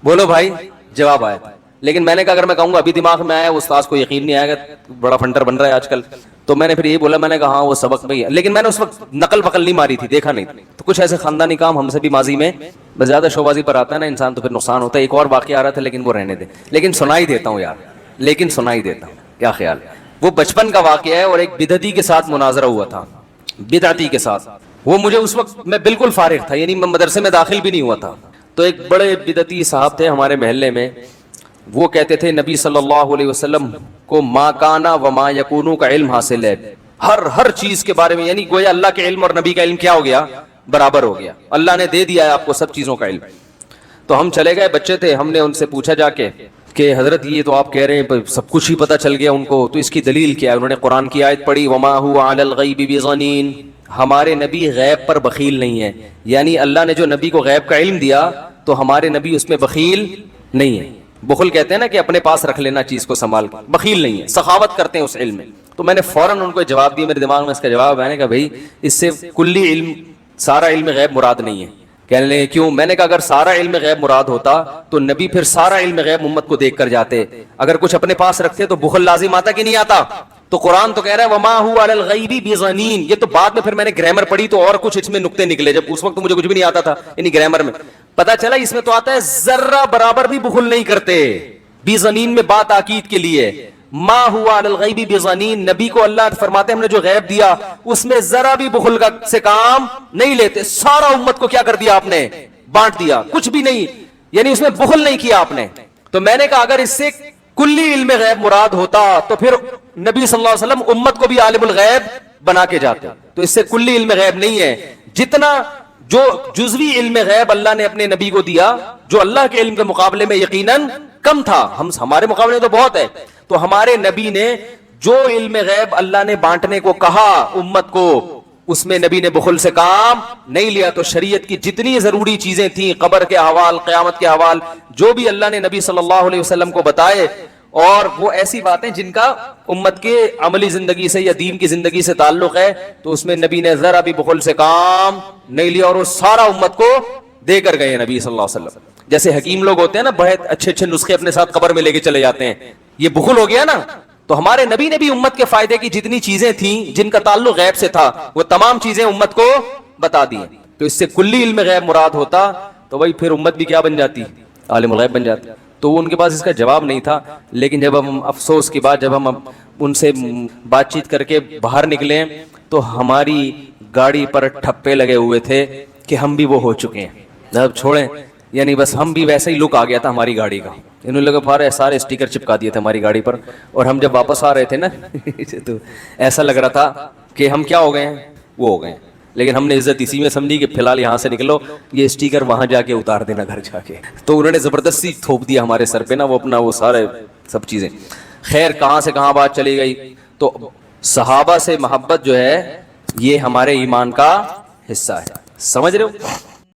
بولو بھائی جواب آیا. لیکن میں نے کہا اگر میں کہوں گا ابھی دماغ میں آیا, استاذ کو یقین نہیں آئے گا, بڑا فنٹر بن رہا ہے آج کل. تو میں نے پھر یہی بولا, میں نے کہا ہاں وہ سبق میں ہی ہے, لیکن میں نے اس وقت نقل پکل نہیں ماری تھی, دیکھا نہیں. تو کچھ ایسے خاندانی کام ہم سے بھی ماضی میں, بس زیادہ شوبازی پر آتا ہے نا انسان تو پھر نقصان ہوتا ہے. ایک اور واقعہ آ رہا تھا لیکن وہ رہنے دے, لیکن سنائی دیتا ہوں یار, لیکن سنائی دیتا ہوں. کیا خیال ہے؟ وہ بچپن کا واقعہ ہے اور ایک بدعتی کے ساتھ مناظرہ ہوا تھا, بدعتی کے ساتھ. وہ مجھے اس وقت میں بالکل فارغ تھا, یعنی میں مدرسے میں داخل بھی نہیں ہوا تھا. تو ایک بڑے بدعتی صاحب تھے ہمارے محلے میں, وہ کہتے تھے نبی صلی اللہ علیہ وسلم کو ما کانا و ما یکونو کا علم حاصل ہے, ہر چیز کے بارے میں, یعنی گویا اللہ کے علم اور نبی کا علم کیا ہو گیا؟ برابر ہو گیا. اللہ نے دے دیا ہے آپ کو سب چیزوں کا علم. تو ہم چلے گئے, بچے تھے, ہم نے ان سے پوچھا جا کے کہ حضرت یہ تو آپ کہہ رہے ہیں سب کچھ ہی پتہ چل گیا ان کو, تو اس کی دلیل کیا ہے؟ انہوں نے قرآن کی آیت پڑھی وما هو علی الغیب بضنین, ہمارے نبی غیب پر بخیل نہیں ہے. یعنی اللہ نے جو نبی کو غیب کا علم دیا تو ہمارے نبی اس میں بخیل نہیں ہے. بخل کہتے ہیں نا کہ اپنے پاس رکھ لینا چیز کو سنبھال کر, بخیل نہیں ہے, سخاوت کرتے ہیں اس علم میں. تو میں نے فوراً ان کو جواب دیا, میرے دماغ میں اس کا جواب ہے کہ بھائی اس سے کلی علم, سارا علم غیب مراد نہیں ہے. کہنے لگے کیوں؟ میں نے کہا اگر سارا علم غیب مراد ہوتا تو نبی پھر سارا علم غیب امت کو دیکھ کر جاتے. اگر کچھ اپنے پاس رکھتے تو بخل لازم آتا کہ نہیں آتا؟ تو قرآن تو کہہ رہا ہے وما هو علی الغیب بضنین. یہ تو بعد میں پھر میں نے گرامر پڑھی تو اور کچھ اس میں نقطے نکلے, جب اس وقت تو مجھے کچھ بھی نہیں آتا تھا, یعنی گرامر میں پتا چلا اس میں تو آتا ہے ذرہ برابر بھی بخل نہیں کرتے. بضنین میں بات تاکید کے لیے, ما ہوا علی الغیب بضنین, نبی کو اللہ فرماتے ہیں ہم نے جو غیب دیا اس میں ذرا بھی بخل کا سے کام نہیں لیتے. سارا امت کو کیا کر دیا آپ نے؟ بانٹ دیا, کچھ بھی نہیں, یعنی اس میں بخل نہیں کیا آپ نے. تو میں نے کہا اگر اس سے کلی علم غیب مراد ہوتا تو پھر نبی صلی اللہ علیہ وسلم امت کو بھی عالم الغیب بنا کے جاتے. تو اس سے کلی علم غیب نہیں ہے. جتنا جو جزوی علم غیب اللہ نے اپنے نبی کو دیا جو اللہ کے علم کے مقابلے میں یقیناً کم تھا, ہمارے مقابلے میں تو بہت ہے, تو ہمارے نبی نے جو علم غیب اللہ نے بانٹنے کو کہا امت کو, اس میں نبی نے بخل سے کام نہیں لیا. تو شریعت کی جتنی ضروری چیزیں تھیں, قبر کے احوال, قیامت کے احوال, جو بھی اللہ نے نبی صلی اللہ علیہ وسلم کو بتائے, اور وہ ایسی باتیں جن کا امت کے عملی زندگی سے یا دین کی زندگی سے تعلق ہے, تو اس میں نبی نے ذرا بھی بخل سے کام نہیں لیا, اور وہ سارا امت کو دے کر گئے نبی صلی اللہ علیہ وسلم. جیسے حکیم لوگ ہوتے ہیں نا, بہت اچھے اچھے نسخے اپنے ساتھ قبر میں لے کے چلے جاتے ہیں, یہ بخل ہو گیا نا. تو ہمارے نبی نے بھی امت کے فائدے کی جتنی چیزیں تھیں جن کا تعلق غیب سے تھا, وہ تمام چیزیں امت کو بتا دی. تو اس سے کلی علم غیب مراد ہوتا تو بھائی پھر امت بھی کیا بن جاتی, عالم الغیب بن جاتی. تو وہ ان کے پاس اس کا جواب نہیں تھا. لیکن جب ہم افسوس کی بات, جب ہم ان سے بات چیت کر کے باہر نکلے تو ہماری گاڑی پر ٹھپے لگے ہوئے تھے کہ ہم بھی وہ ہو چکے ہیں. اب چھوڑیں, یعنی بس ہم بھی ویسا ہی لک آ گیا تھا ہماری گاڑی کا. انہوں نے لگا سارے اسٹیکر چپکا دیے تھے ہماری گاڑی پر, اور ہم جب واپس آ رہے تھے نا تو ایسا لگ رہا تھا کہ ہم کیا ہو گئے ہیں, وہ ہو گئے ہیں. لیکن ہم نے عزت اسی میں سمجھی کہ فی الحال یہاں سے نکلو, یہ اسٹیکر وہاں جا کے اتار دینا گھر جا کے. تو انہوں نے زبردستی تھوپ دیا ہمارے سر پہ نا وہ اپنا وہ سارے سب چیزیں. خیر کہاں سے کہاں بات چلی گئی. تو صحابہ سے محبت جو ہے یہ ہمارے ایمان کا حصہ ہے, سمجھ رہے ہو.